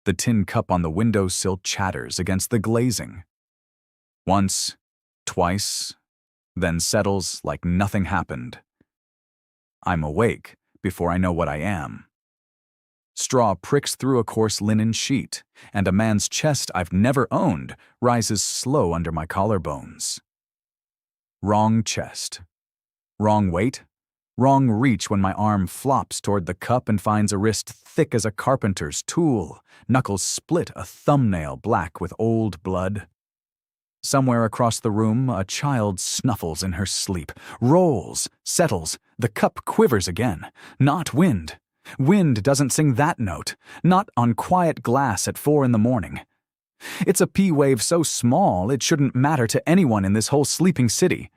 The tin cup on the windowsill chatters against the glazing. Once, twice, then settles like nothing happened. I'm awake before I know what I am. Straw pricks through a coarse linen sheet, and a man's chest I've never owned rises slow under my collarbones. Wrong chest. Wrong weight. Wrong reach when my arm flops toward the cup and finds a wrist thick as a carpenter's tool, knuckles split, a thumbnail black with old blood. Somewhere across the room, a child snuffles in her sleep, rolls, settles, the cup quivers again. Not wind. Wind doesn't sing that note, not on quiet glass at 4 a.m. It's a P wave so small it shouldn't matter to anyone in this whole sleeping city.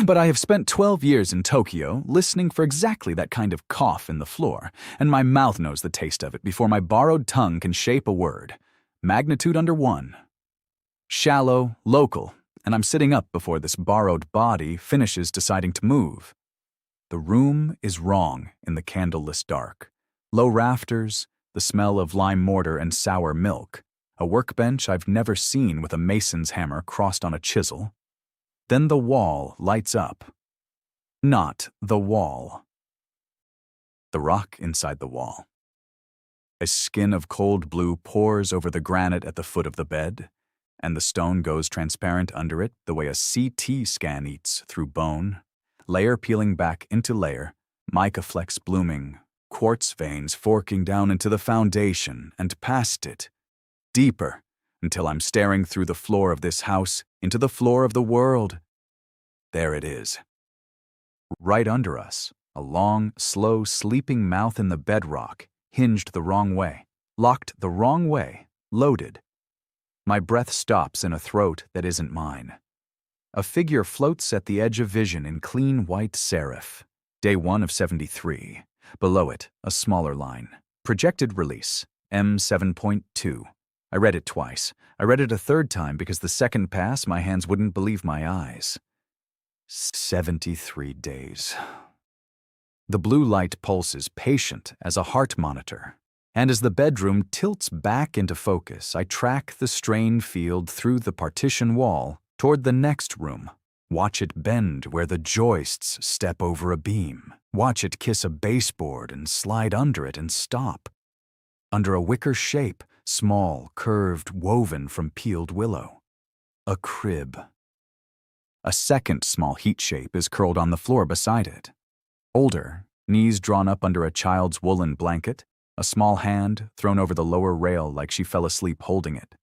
But I have spent 12 years in Tokyo listening for exactly that kind of cough in the floor, and my mouth knows the taste of it before my borrowed tongue can shape a word. Magnitude under 1. Shallow, local, and I'm sitting up before this borrowed body finishes deciding to move. The room is wrong in the candleless dark. Low rafters, the smell of lime mortar and sour milk, a workbench I've never seen with a mason's hammer crossed on a chisel. Then the wall lights up. Not the wall. The rock inside the wall. A skin of cold blue pours over the granite at the foot of the bed, and the stone goes transparent under it the way a CT scan eats through bone, layer peeling back into layer, mica flecks blooming, quartz veins forking down into the foundation and past it, deeper, until I'm staring through the floor of this house into the floor of the world. There it is. Right under us, a long, slow, sleeping mouth in the bedrock, hinged the wrong way, locked the wrong way, loaded. My breath stops in a throat that isn't mine. A figure floats at the edge of vision in clean white serif. Day 1 of 73. Below it, a smaller line. Projected release, M7.2. I read it twice. I read it a third time because the second pass my hands wouldn't believe my eyes. 73 days. The blue light pulses patient as a heart monitor. And as the bedroom tilts back into focus, I track the strain field through the partition wall toward the next room. Watch it bend where the joists step over a beam. Watch it kiss a baseboard and slide under it and stop. Under a wicker shape, small, curved, woven from peeled willow. A crib. A second small heat shape is curled on the floor beside it. Older, knees drawn up under a child's woolen blanket, a small hand thrown over the lower rail like she fell asleep holding it.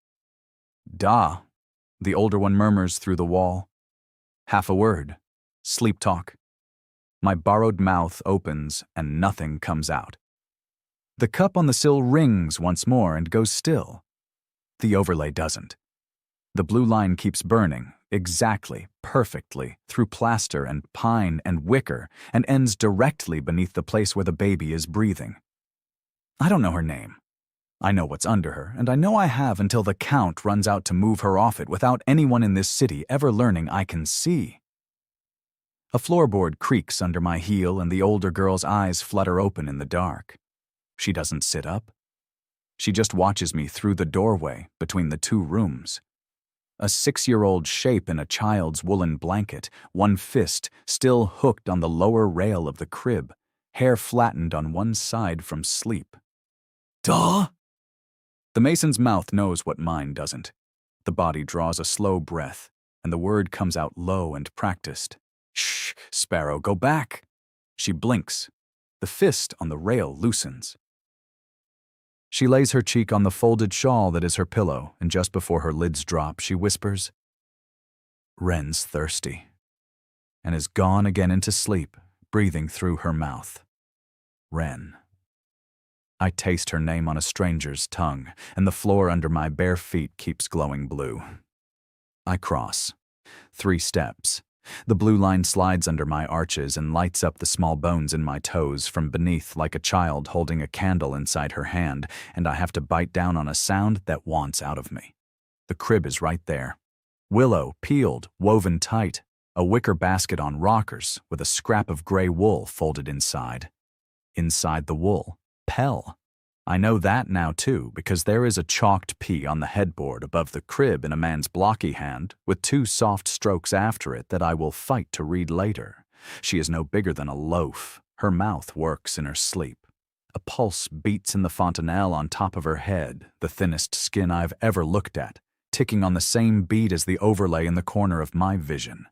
Da, the older one murmurs through the wall. Half a word. Sleep talk. My borrowed mouth opens and nothing comes out. The cup on the sill rings once more and goes still. The overlay doesn't. The blue line keeps burning, exactly, perfectly, through plaster and pine and wicker, and ends directly beneath the place where the baby is breathing. I don't know her name. I know what's under her, and I know I have until the count runs out to move her off it without anyone in this city ever learning I can see. A floorboard creaks under my heel and the older girl's eyes flutter open in the dark. She doesn't sit up. She just watches me through the doorway between the two rooms. A 6-year-old shape in a child's woolen blanket, one fist still hooked on the lower rail of the crib, hair flattened on one side from sleep. Duh! The mason's mouth knows what mine doesn't. The body draws a slow breath, and the word comes out low and practiced. Shh, Sparrow, go back. She blinks. The fist on the rail loosens. She lays her cheek on the folded shawl that is her pillow, and just before her lids drop, she whispers, Wren's thirsty, and is gone again into sleep, breathing through her mouth. Wren. I taste her name on a stranger's tongue, and the floor under my bare feet keeps glowing blue. I cross. 3 steps. The blue line slides under my arches and lights up the small bones in my toes from beneath like a child holding a candle inside her hand, and I have to bite down on a sound that wants out of me. The crib is right there. Willow, peeled, woven tight, a wicker basket on rockers with a scrap of gray wool folded inside. Inside the wool, Pell. I know that now too, because there is a chalked P on the headboard above the crib in a man's blocky hand, with 2 soft strokes after it that I will fight to read later. She is no bigger than a loaf. Her mouth works in her sleep. A pulse beats in the fontanelle on top of her head, the thinnest skin I've ever looked at, ticking on the same beat as the overlay in the corner of my vision.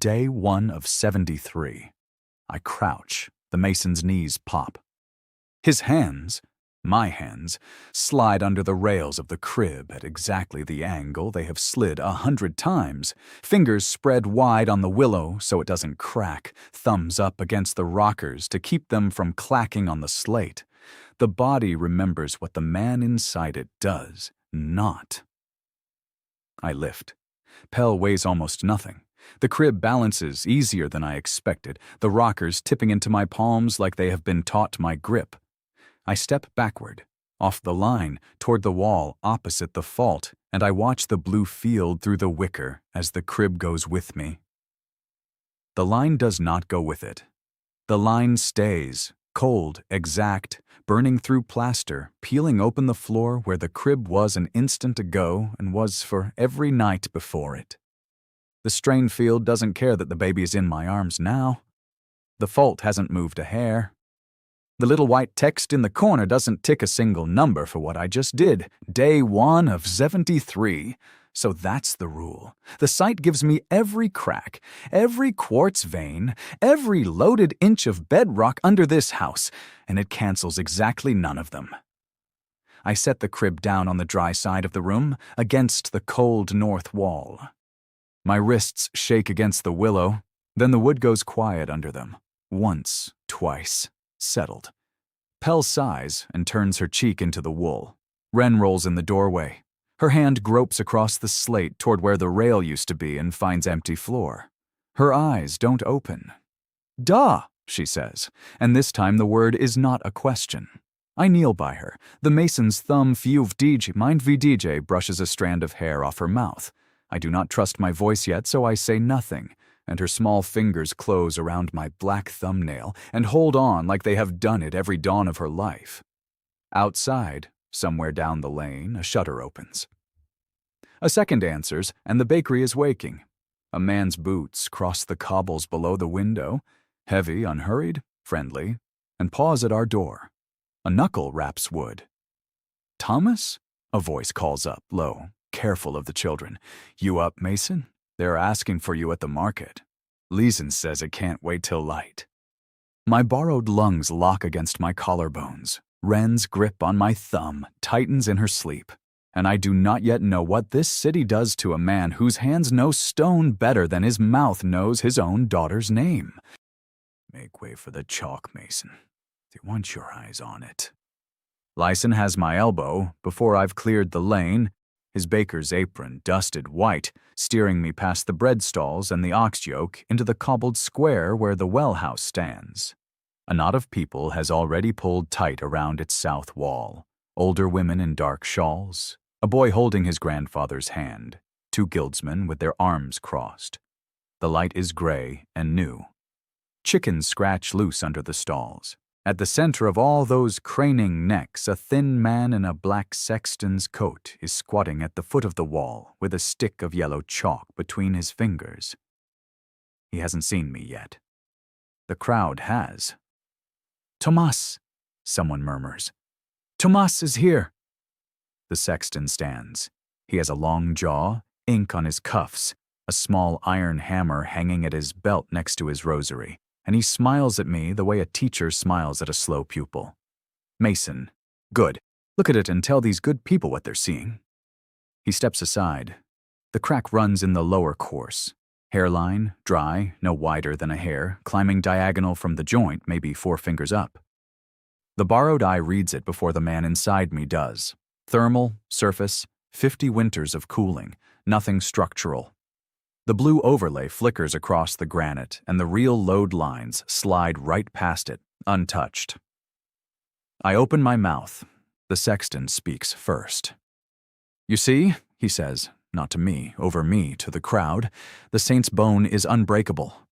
Day 1 of 73. I crouch. The Mason's knees pop. His hands, my hands, slide under the rails of the crib at exactly the angle they have slid 100 times, fingers spread wide on the willow so it doesn't crack, thumbs up against the rockers to keep them from clacking on the slate. The body remembers what the man inside it does not. I lift. Pell weighs almost nothing. The crib balances easier than I expected, the rockers tipping into my palms like they have been taught my grip. I step backward, off the line, toward the wall opposite the fault, and I watch the blue field through the wicker as the crib goes with me. The line does not go with it. The line stays, cold, exact, burning through plaster, peeling open the floor where the crib was an instant ago and was for every night before it. The strain field doesn't care that the baby is in my arms now. The fault hasn't moved a hair. The little white text in the corner doesn't tick a single number for what I just did. Day 1 of 73. So that's the rule. The site gives me every crack, every quartz vein, every loaded inch of bedrock under this house, and it cancels exactly none of them. I set the crib down on the dry side of the room, against the cold north wall. My wrists shake against the willow, then the wood goes quiet under them. Once, twice. Settled. Pell sighs and turns her cheek into the wool. Wren rolls in the doorway. Her hand gropes across the slate toward where the rail used to be and finds empty floor. Her eyes don't open. "Duh," she says, and this time the word is not a question. I kneel by her. The Mason's thumb mind VDJ brushes a strand of hair off her mouth. I do not trust my voice yet, so I say nothing, and her small fingers close around my black thumbnail and hold on like they have done it every dawn of her life. Outside, somewhere down the lane, a shutter opens. A second answers, and the bakery is waking. A man's boots cross the cobbles below the window, heavy, unhurried, friendly, and pause at our door. A knuckle raps wood. "Thomas?" a voice calls up, low, careful of the children. "You up, Mason? They're asking for you at the market. Leeson says it can't wait till light." My borrowed lungs lock against my collarbones. Wren's grip on my thumb tightens in her sleep, and I do not yet know what this city does to a man whose hands know stone better than his mouth knows his own daughter's name. Make way for the chalk, Mason. They want your eyes on it. Lyson has my elbow before I've cleared the lane, his baker's apron dusted white, steering me past the bread stalls and the ox yoke into the cobbled square where the well house stands. A knot of people has already pulled tight around its south wall. Older women in dark shawls, a boy holding his grandfather's hand, 2 guildsmen with their arms crossed. The light is gray and new. Chickens scratch loose under the stalls. At the center of all those craning necks, a thin man in a black sexton's coat is squatting at the foot of the wall with a stick of yellow chalk between his fingers. He hasn't seen me yet. The crowd has. "Tomas," someone murmurs. "Tomas is here." The sexton stands. He has a long jaw, ink on his cuffs, a small iron hammer hanging at his belt next to his rosary, and he smiles at me the way a teacher smiles at a slow pupil. "Mason, good. Look at it and tell these good people what they're seeing." He steps aside. The crack runs in the lower course. Hairline, dry, no wider than a hair, climbing diagonal from the joint, maybe 4 fingers up. The borrowed eye reads it before the man inside me does. Thermal, surface, 50 winters of cooling, nothing structural. The blue overlay flickers across the granite, and the real load lines slide right past it, untouched. I open my mouth. The sexton speaks first. "You see," he says, not to me, over me, to the crowd, "the saint's bone is unbreakable."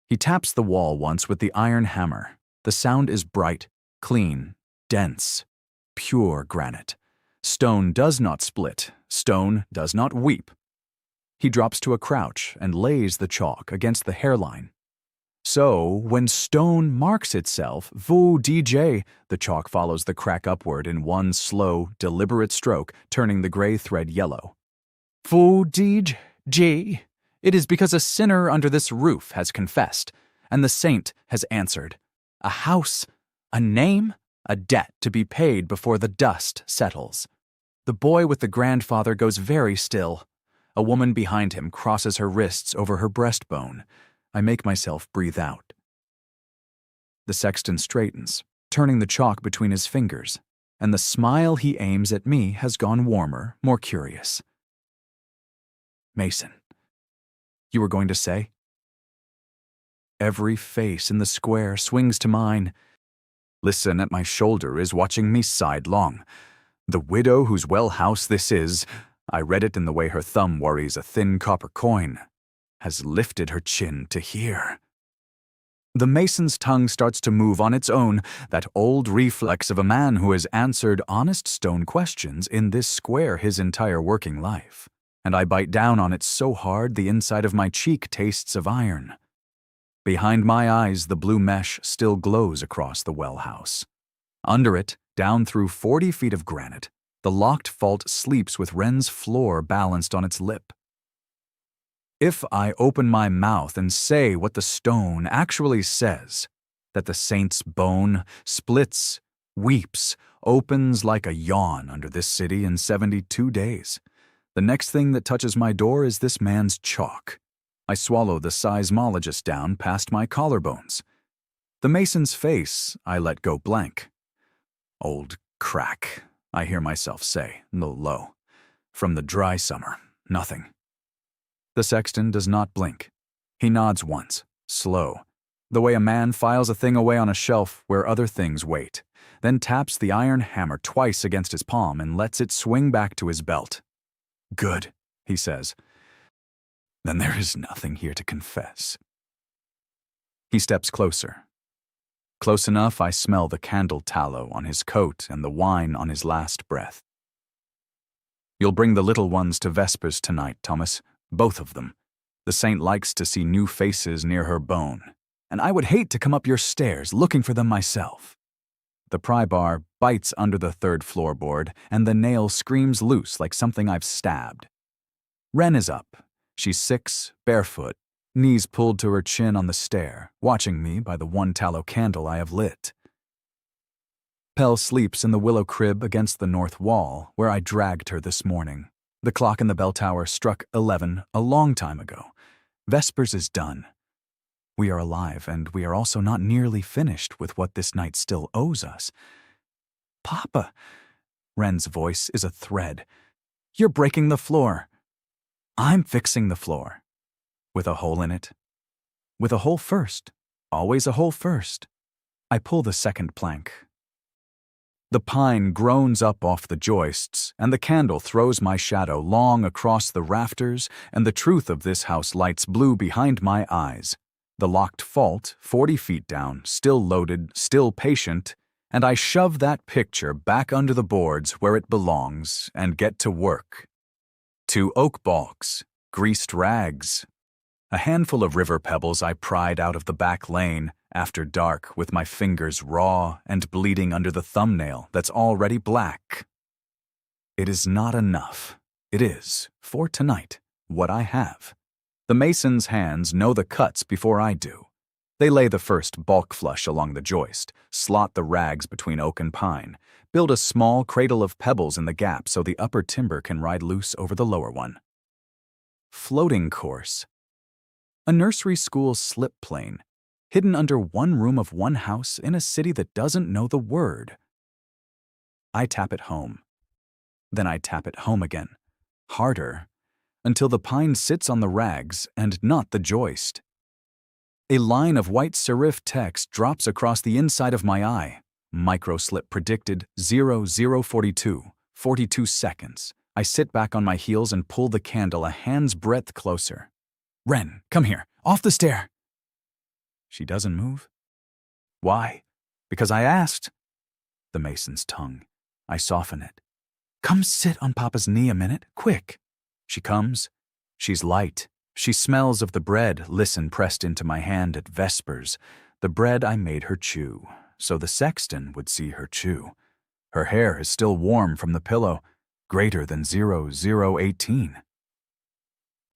He taps the wall once with the iron hammer. The sound is bright, clean, dense. pure granite. Stone does not split, stone does not weep. He drops to a crouch and lays the chalk against the hairline. So, when stone marks itself, vous DJ, the chalk follows the crack upward in one slow, deliberate stroke, turning the gray thread yellow. Vous DJ, it is because a sinner under this roof has confessed, and the saint has answered. A house, a name, a debt to be paid before the dust settles. The boy with the grandfather goes very still. A woman behind him crosses her wrists over her breastbone. I make myself breathe out. The sexton straightens, turning the chalk between his fingers, and the smile he aims at me has gone warmer, more curious. Mason, you were going to say? Every face in the square swings to mine. Listen at my shoulder is watching me sidelong. The widow whose well house this is, I read it in the way her thumb worries a thin copper coin, has lifted her chin to hear. The mason's tongue starts to move on its own, that old reflex of a man who has answered honest stone questions in this square his entire working life, and I bite down on it so hard the inside of my cheek tastes of iron. Behind my eyes, the blue mesh still glows across the well house. Under it, down through 40 feet of granite, the locked vault sleeps with Wren's floor balanced on its lip. If I open my mouth and say what the stone actually says, that the saint's bone splits, weeps, opens like a yawn under this city in 72 days, the next thing that touches my door is this man's chalk. I swallow the seismologist down past my collarbones. The mason's face I let go blank. Old crack, I hear myself say, low. From the dry summer, nothing. The sexton does not blink. He nods once, slow, the way a man files a thing away on a shelf where other things wait, then taps the iron hammer twice against his palm and lets it swing back to his belt. Good, he says. Then there is nothing here to confess. He steps closer. Close enough I smell the candle tallow on his coat and the wine on his last breath. You'll bring the little ones to vespers tonight, Thomas. Both of them. The saint likes to see new faces near her bone, and I would hate to come up your stairs looking for them myself. The pry bar bites under the third floorboard, and the nail screams loose like something I've stabbed. Wren is up. She's 6, barefoot, knees pulled to her chin on the stair, watching me by the one tallow candle I have lit. Pell sleeps in the willow crib against the north wall, where I dragged her this morning. The clock in the bell tower struck 11 a long time ago. Vespers is done. We are alive, and we are also not nearly finished with what this night still owes us. Papa, Wren's voice is a thread. You're breaking the floor. I'm fixing the floor. With a hole in it. With a hole first. Always a hole first. I pull the second plank. The pine groans up off the joists, and the candle throws my shadow long across the rafters, and the truth of this house lights blue behind my eyes. The locked vault, 40 feet down, still loaded, still patient, and I shove that picture back under the boards where it belongs and get to work. 2 oak balks, greased rags, a handful of river pebbles I pried out of the back lane, after dark with my fingers raw and bleeding under the thumbnail that's already black. It is not enough. It is, for tonight, what I have. The mason's hands know the cuts before I do. They lay the first balk flush along the joist, slot the rags between oak and pine, build a small cradle of pebbles in the gap so the upper timber can ride loose over the lower one. Floating course. A nursery school slip plane, hidden under one room of one house in a city that doesn't know the word. I tap it home. Then I tap it home again, harder, until the pine sits on the rags and not the joist. A line of white serif text drops across the inside of my eye. Microslip predicted 0042, 42 seconds. I sit back on my heels and pull the candle a hand's breadth closer. Wren, come here, off the stair. She doesn't move. Why? Because I asked. The mason's tongue. I soften it. Come sit on Papa's knee a minute, quick. She comes. She's light. She smells of the bread Listen pressed into my hand at Vespers, the bread I made her chew, so the sexton would see her chew. Her hair is still warm from the pillow, greater than 0018.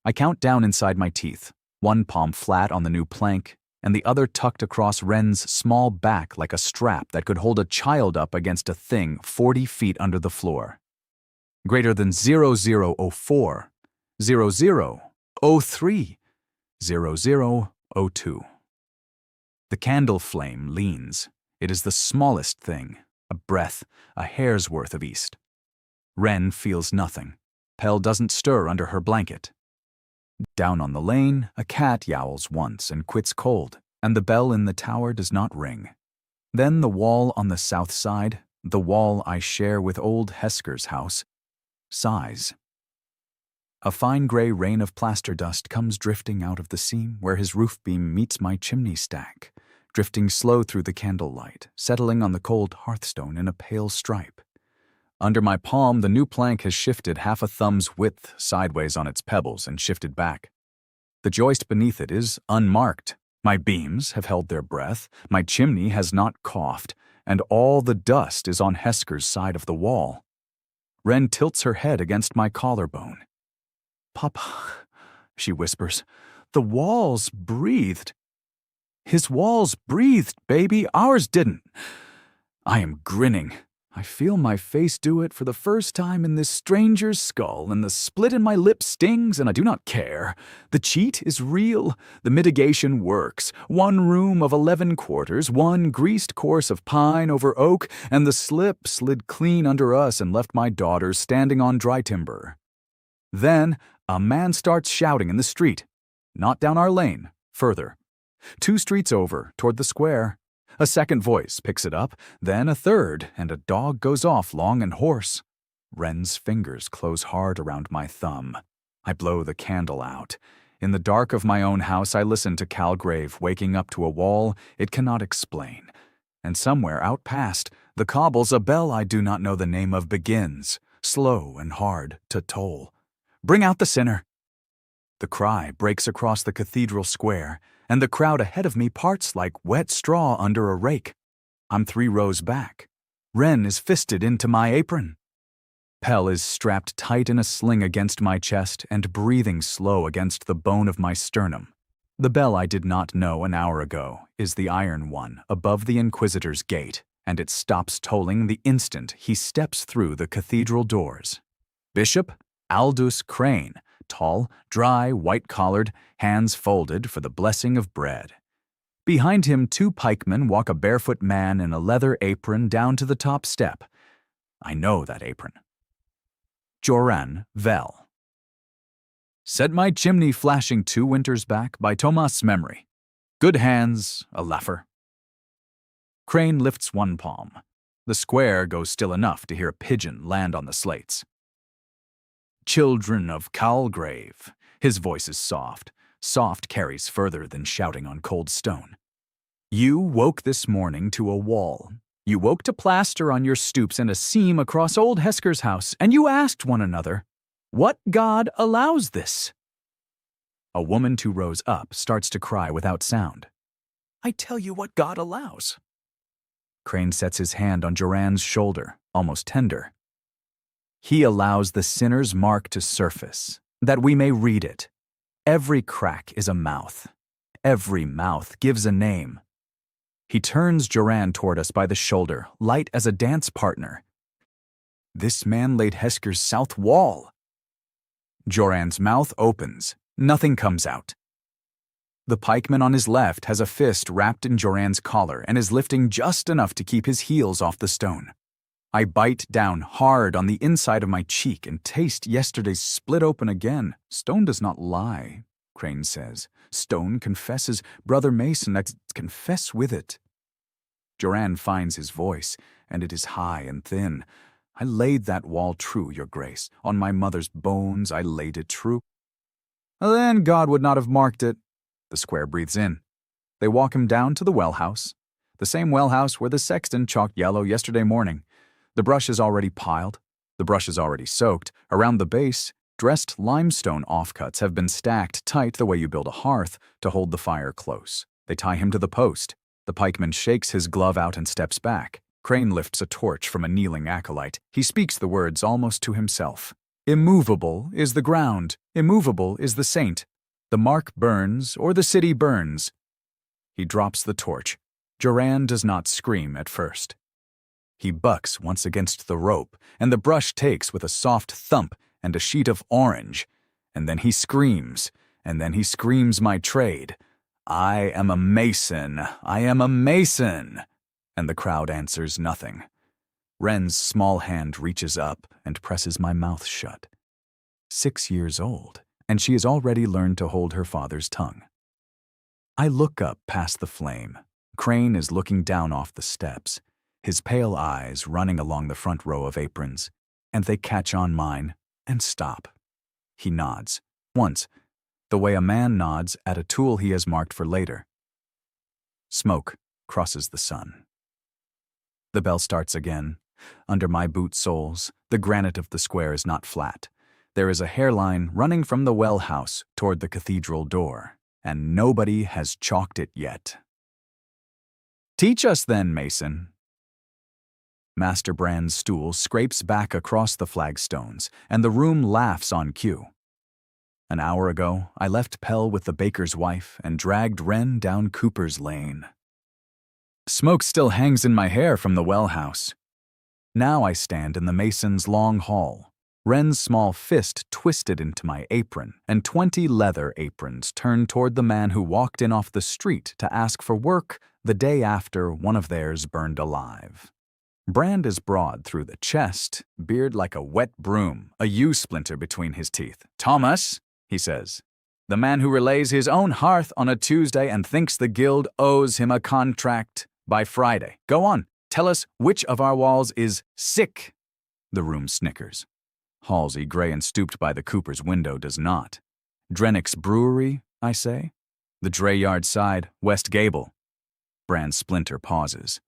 I count down inside my teeth, one palm flat on the new plank, and the other tucked across Wren's small back like a strap that could hold a child up against a thing 40 feet under the floor. Greater than 0004, 0003, 0002. The candle flame leans. It is the smallest thing, a breath, a hair's worth of east. Wren feels nothing. Pell doesn't stir under her blanket. Down on the lane, a cat yowls once and quits cold, and the bell in the tower does not ring. Then the wall on the south side, the wall I share with old Hesker's house, sighs. A fine gray rain of plaster dust comes drifting out of the seam where his roof beam meets my chimney stack, drifting slow through the candlelight, settling on the cold hearthstone in a pale stripe. Under my palm, the new plank has shifted half a thumb's width sideways on its pebbles and shifted back. The joist beneath it is unmarked. My beams have held their breath, my chimney has not coughed, and all the dust is on Hesker's side of the wall. Wren tilts her head against my collarbone. Papa, she whispers, the walls breathed. His walls breathed, baby, ours didn't. I am grinning. I feel my face do it for the first time in this stranger's skull, and the split in my lip stings, and I do not care. The cheat is real. The mitigation works. 1 room of 11 quarters, 1 greased course of pine over oak, and the slip slid clean under us and left my daughters standing on dry timber. Then a man starts shouting in the street. Not down our lane, further. 2 streets over, toward the square. A second voice picks it up, then a third, and a dog goes off long and hoarse. Wren's fingers close hard around my thumb. I blow the candle out. In the dark of my own house, I listen to Calgrave waking up to a wall it cannot explain. And somewhere out past, the cobbles, a bell I do not know the name of begins, slow and hard to toll. Bring out the sinner! The cry breaks across the cathedral square, and the crowd ahead of me parts like wet straw under a rake. I'm 3 rows back. Wren is fisted into my apron. Pell is strapped tight in a sling against my chest and breathing slow against the bone of my sternum. The bell I did not know an hour ago is the iron one above the Inquisitor's gate, and it stops tolling the instant he steps through the cathedral doors. Bishop Aldous Crane, tall, dry, white-collared, hands folded for the blessing of bread. Behind him, 2 pikemen walk a barefoot man in a leather apron down to the top step. I know that apron. Joran Vel. Set my chimney flashing 2 winters back by Tomas' memory. Good hands, a laugher. Crane lifts 1 palm. The square goes still enough to hear a pigeon land on the slates. Children of Calgrave. His voice is soft. Soft carries further than shouting on cold stone. You woke this morning to a wall. You woke to plaster on your stoops and a seam across old Hesker's house, and you asked one another, what god allows this? A woman 2 rows up starts to cry without sound. I tell you what God allows. Crane sets his hand on Joran's shoulder, almost tender. He allows the sinner's mark to surface, that we may read it. Every crack is a mouth. Every mouth gives a name. He turns Joran toward us by the shoulder, light as a dance partner. This man laid Hesker's south wall. Joran's mouth opens. Nothing comes out. The pikeman on his left has a fist wrapped in Joran's collar and is lifting just enough to keep his heels off the stone. I bite down hard on the inside of my cheek and taste yesterday's split open again. Stone does not lie, Crane says. Stone confesses. Brother Mason, let's confess with it. Joran finds his voice, and it is high and thin. I laid that wall true, your grace. On my mother's bones I laid it true. Then God would not have marked it. The square breathes in. They walk him down to the well house. The same well house where the sexton chalked yellow yesterday morning. The brush is already piled. The brush is already soaked. Around the base, dressed limestone offcuts have been stacked tight the way you build a hearth to hold the fire close. They tie him to the post. The pikeman shakes his glove out and steps back. Crane lifts a torch from a kneeling acolyte. He speaks the words almost to himself. Immovable is the ground. Immovable is the saint. The mark burns, or the city burns. He drops the torch. Joran does not scream at first. He bucks once against the rope, and the brush takes with a soft thump and a sheet of orange. And then he screams, my trade. I am a mason, I am a mason. And the crowd answers nothing. Ren's small hand reaches up and presses my mouth shut. 6 years old, and she has already learned to hold her father's tongue. I look up past the flame. Crane is looking down off the steps, his pale eyes running along the front row of aprons, and they catch on mine and stop. He nods, once, the way a man nods at a tool he has marked for later. Smoke crosses the sun. The bell starts again. Under my boot soles, the granite of the square is not flat. There is a hairline running from the well house toward the cathedral door, and nobody has chalked it yet. Teach us then, Mason. Master Brand's stool scrapes back across the flagstones, and the room laughs on cue. An hour ago, I left Pell with the baker's wife and dragged Ren down Cooper's Lane. Smoke still hangs in my hair from the well house. Now I stand in the mason's long hall, Ren's small fist twisted into my apron, and 20 leather aprons turned toward the man who walked in off the street to ask for work the day after one of theirs burned alive. Brand is broad through the chest, beard like a wet broom, a U-splinter between his teeth. Thomas, he says, the man who relays his own hearth on a Tuesday and thinks the guild owes him a contract by Friday. Go on, tell us which of our walls is sick. The room snickers. Halsey, gray and stooped by the Cooper's window, does not. Drennick's brewery, I say. The Dray Yard side, West Gable. Brand Splinter pauses.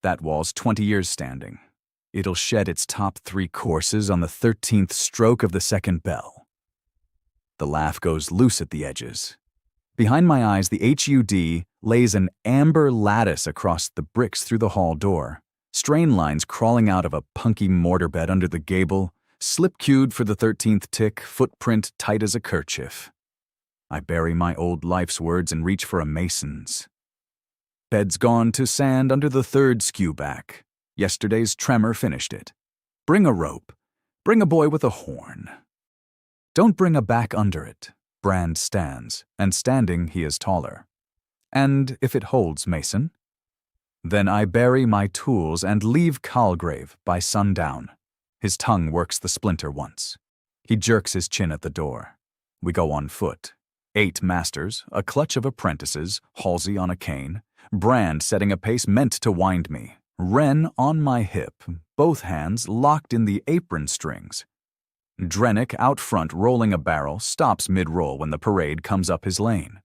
That wall's 20 years standing. It'll shed its top 3 courses on the 13th stroke of the second bell. The laugh goes loose at the edges. Behind my eyes, the HUD lays an amber lattice across the bricks through the hall door, strain lines crawling out of a punky mortar bed under the gable, slip-cued for the 13th tick, footprint tight as a kerchief. I bury my old life's words and reach for a mason's. Bed's gone to sand under the 3rd skewback. Yesterday's tremor finished it. Bring a rope. Bring a boy with a horn. Don't bring a back under it. Brand stands, and standing he is taller. And if it holds, Mason? Then I bury my tools and leave Calgrave by sundown. His tongue works the splinter once. He jerks his chin at the door. We go on foot. 8 masters, a clutch of apprentices, Halsey on a cane, Brand setting a pace meant to wind me, Ren on my hip, both hands locked in the apron strings. Drennick out front rolling a barrel stops mid-roll when the parade comes up his lane.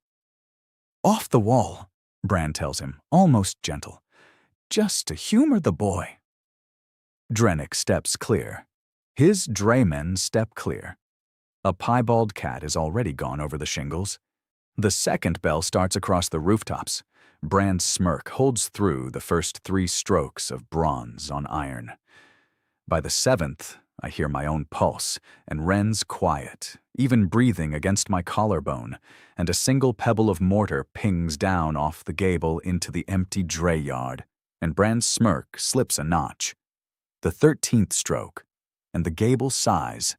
Off the wall, Brand tells him, almost gentle, just to humor the boy. Drennick steps clear. His draymen step clear. A piebald cat is already gone over the shingles. The second bell starts across the rooftops. Brand's smirk holds through the first 3 strokes of bronze on iron. By the 7th, I hear my own pulse, and Ren's quiet, even breathing against my collarbone, and a single pebble of mortar pings down off the gable into the empty dray yard, and Brand's smirk slips a notch. The 13th stroke, and the gable sighs,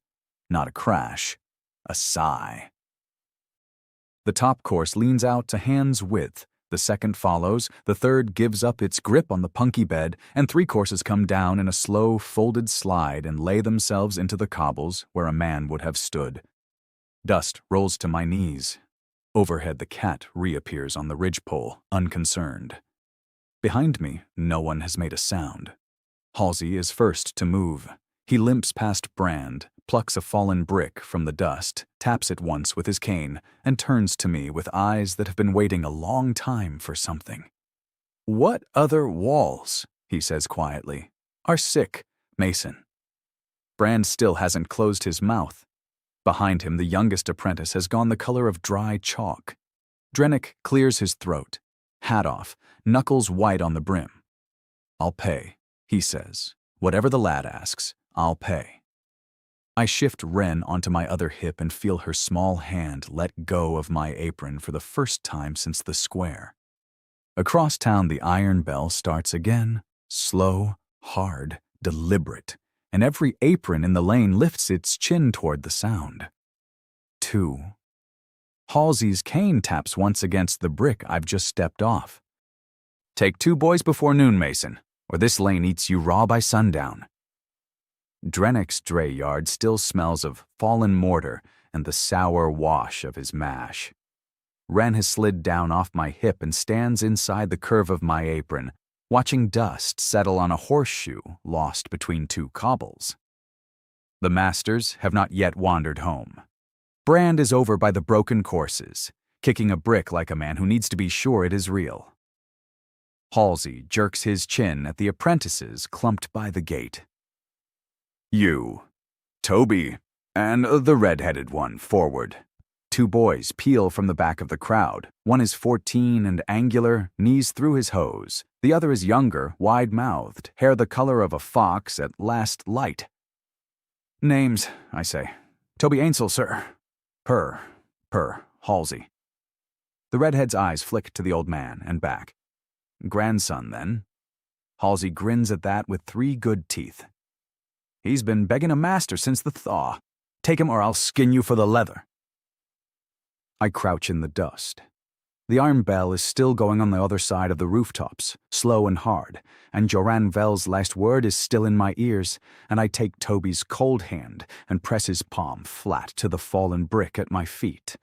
not a crash, a sigh. The top course leans out to hand's width. The second follows, the third gives up its grip on the punky bed, and 3 courses come down in a slow, folded slide and lay themselves into the cobbles where a man would have stood. Dust rolls to my knees. Overhead, the cat reappears on the ridgepole, unconcerned. Behind me, no one has made a sound. Halsey is first to move. He limps past Brand, plucks a fallen brick from the dust, taps it once with his cane, and turns to me with eyes that have been waiting a long time for something. What other walls, he says quietly, are sick, Mason. Brand still hasn't closed his mouth. Behind him, the youngest apprentice has gone the color of dry chalk. Drennick clears his throat, hat off, knuckles white on the brim. "I'll pay," he says. "Whatever the lad asks, I'll pay." I shift Wren onto my other hip and feel her small hand let go of my apron for the first time since the square. Across town, the iron bell starts again, slow, hard, deliberate, and every apron in the lane lifts its chin toward the sound. 2. Halsey's cane taps once against the brick I've just stepped off. "Take 2 boys before noon, Mason, or this lane eats you raw by sundown." Drennick's dray yard still smells of fallen mortar and the sour wash of his mash. Wren has slid down off my hip and stands inside the curve of my apron, watching dust settle on a horseshoe lost between 2 cobbles. The masters have not yet wandered home. Brand is over by the broken courses, kicking a brick like a man who needs to be sure it is real. Halsey jerks his chin at the apprentices clumped by the gate. "You, Toby, and the red-headed one forward." 2 boys peel from the back of the crowd. One is 14 and angular, knees through his hose. The other is younger, wide-mouthed, hair the color of a fox at last light. "Names," I say. "Toby Ainsel, sir." Purr, Halsey. The redhead's eyes flick to the old man and back. "Grandson, then." Halsey grins at that with 3 good teeth. "He's been begging a master since the thaw. Take him or I'll skin you for the leather." I crouch in the dust. The iron bell is still going on the other side of the rooftops, slow and hard, and Joran Vell's last word is still in my ears, and I take Toby's cold hand and press his palm flat to the fallen brick at my feet.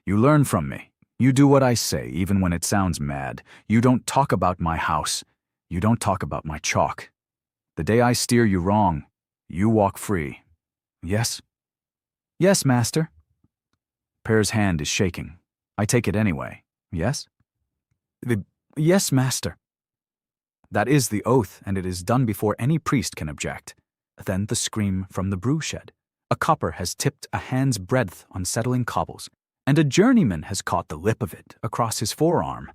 "You learn from me. You do what I say, even when it sounds mad. You don't talk about my house. You don't talk about my chalk. The day I steer you wrong, you walk free. Yes?" "Yes, master." Pear's hand is shaking. I take it anyway. "Yes?" "Yes, master." That is the oath, and it is done before any priest can object. Then the scream from the brew shed. A copper has tipped a hand's breadth on settling cobbles, and a journeyman has caught the lip of it across his forearm.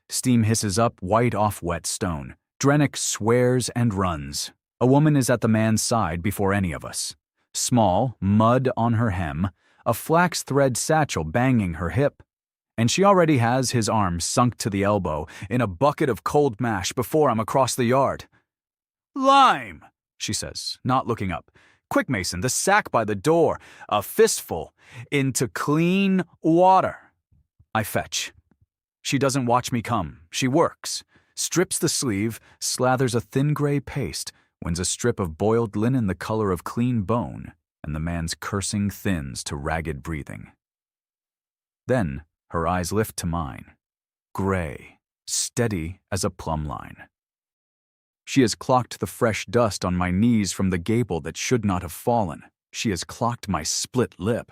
Steam hisses up white off wet stone. Drennick swears and runs. A woman is at the man's side before any of us. Small, mud on her hem, a flax thread satchel banging her hip, and she already has his arm sunk to the elbow in a bucket of cold mash before I'm across the yard. "Lime," she says, not looking up. "Quick, Mason, the sack by the door, a fistful, into clean water." I fetch. She doesn't watch me come. She works, strips the sleeve, slathers a thin gray paste, wins a strip of boiled linen the color of clean bone, and the man's cursing thins to ragged breathing. Then her eyes lift to mine, gray, steady as a plumb line. She has clocked the fresh dust on my knees from the gable that should not have fallen. She has clocked my split lip.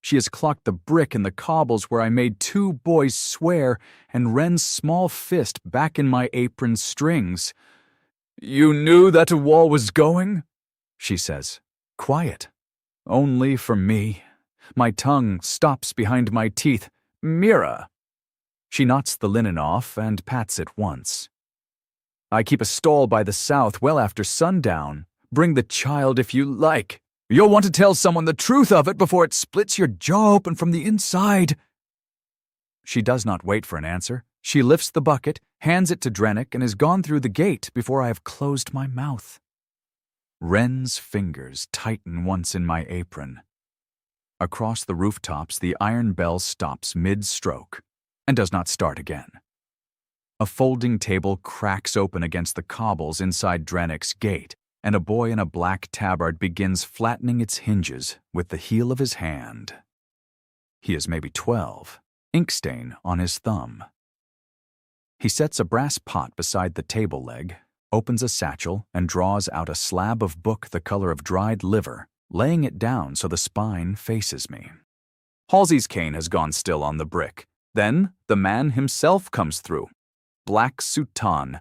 She has clocked the brick in the cobbles where I made 2 boys swear, and Wren's small fist back in my apron strings. "You knew that a wall was going?" she says. Quiet. Only for me. My tongue stops behind my teeth. "Mira." She knots the linen off and pats it once. "I keep a stall by the south well after sundown. Bring the child if you like. You'll want to tell someone the truth of it before it splits your jaw open from the inside." She does not wait for an answer. She lifts the bucket, hands it to Drennick, and is gone through the gate before I have closed my mouth. Wren's fingers tighten once in my apron. Across the rooftops, the iron bell stops mid-stroke and does not start again. A folding table cracks open against the cobbles inside Drennick's gate, and a boy in a black tabard begins flattening its hinges with the heel of his hand. He is maybe 12, ink stain on his thumb. He sets a brass pot beside the table leg, opens a satchel, and draws out a slab of book the color of dried liver, laying it down so the spine faces me. Halsey's cane has gone still on the brick. Then the man himself comes through. Black soutane,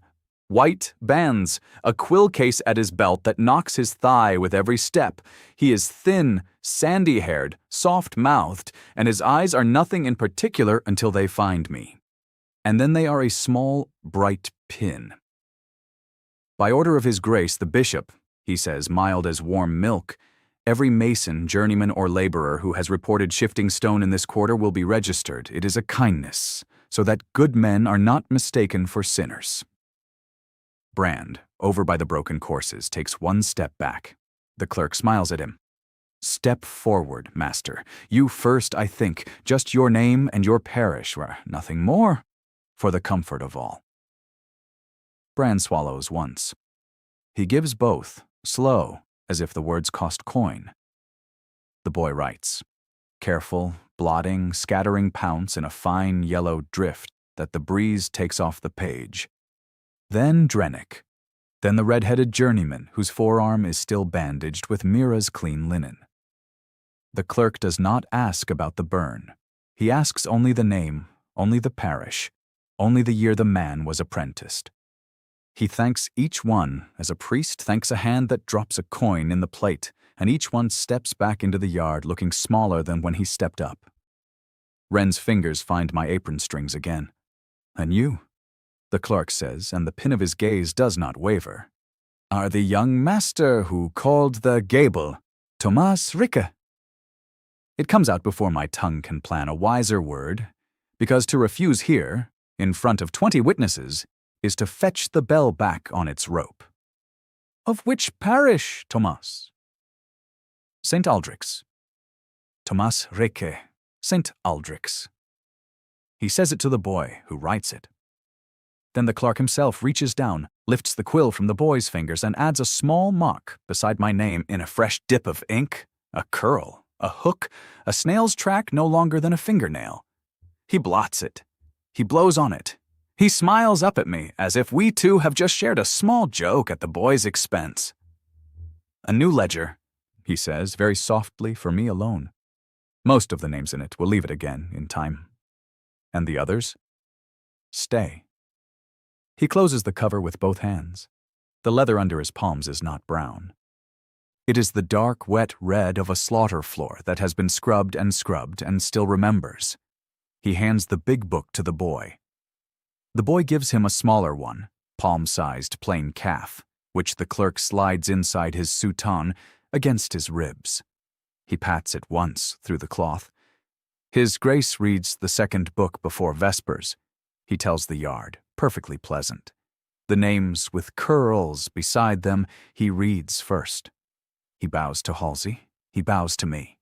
White bands, a quill case at his belt that knocks his thigh with every step. He is thin, sandy-haired, soft-mouthed, and his eyes are nothing in particular until they find me. And then they are a small, bright pin. By order of His Grace the Bishop, he says, mild as warm milk, every mason, journeyman, or laborer who has reported shifting stone in this quarter will be registered. It is a kindness, so that good men are not mistaken for sinners. Brand, over by the broken courses, takes one step back. The clerk smiles at him. Step forward, master. You first, I think. Just your name and your parish, nothing more, for the comfort of all. Brand swallows once. He gives both, slow, as if the words cost coin. The boy writes, careful, blotting, scattering pounce in a fine yellow drift that the breeze takes off the page. Then Drenick. Then the red-headed journeyman whose forearm is still bandaged with Mira's clean linen. The clerk does not ask about the burn. He asks only the name, only the parish, only the year the man was apprenticed. He thanks each one as a priest thanks a hand that drops a coin in the plate, and each one steps back into the yard looking smaller than when he stepped up. Wren's fingers find my apron strings again. And you, the clerk says, and the pin of his gaze does not waver, are the young master who called the gable, Thomas Ricke. It comes out before my tongue can plan a wiser word, because to refuse here, in front of 20 witnesses, is to fetch the bell back on its rope. Of which parish, Thomas? St. Aldrich's. Thomas Ricke, St. Aldrich's. He says it to the boy, who writes it. Then the clerk himself reaches down, lifts the quill from the boy's fingers, and adds a small mark beside my name in a fresh dip of ink, a curl, a hook, a snail's track no longer than a fingernail. He blots it. He blows on it. He smiles up at me as if we two have just shared a small joke at the boy's expense. A new ledger, he says, very softly for me alone. Most of the names in it will leave it again in time. And the others? Stay. He closes the cover with both hands. The leather under his palms is not brown. It is the dark, wet red of a slaughter floor that has been scrubbed and still remembers. He hands the big book to the boy. The boy gives him a smaller one, palm-sized plain calf, which the clerk slides inside his soutane against his ribs. He pats it once through the cloth. His Grace reads the second book before Vespers. He tells the yard, perfectly pleasant. The names with curls beside them he reads first. He bows to Halsey. He bows to me.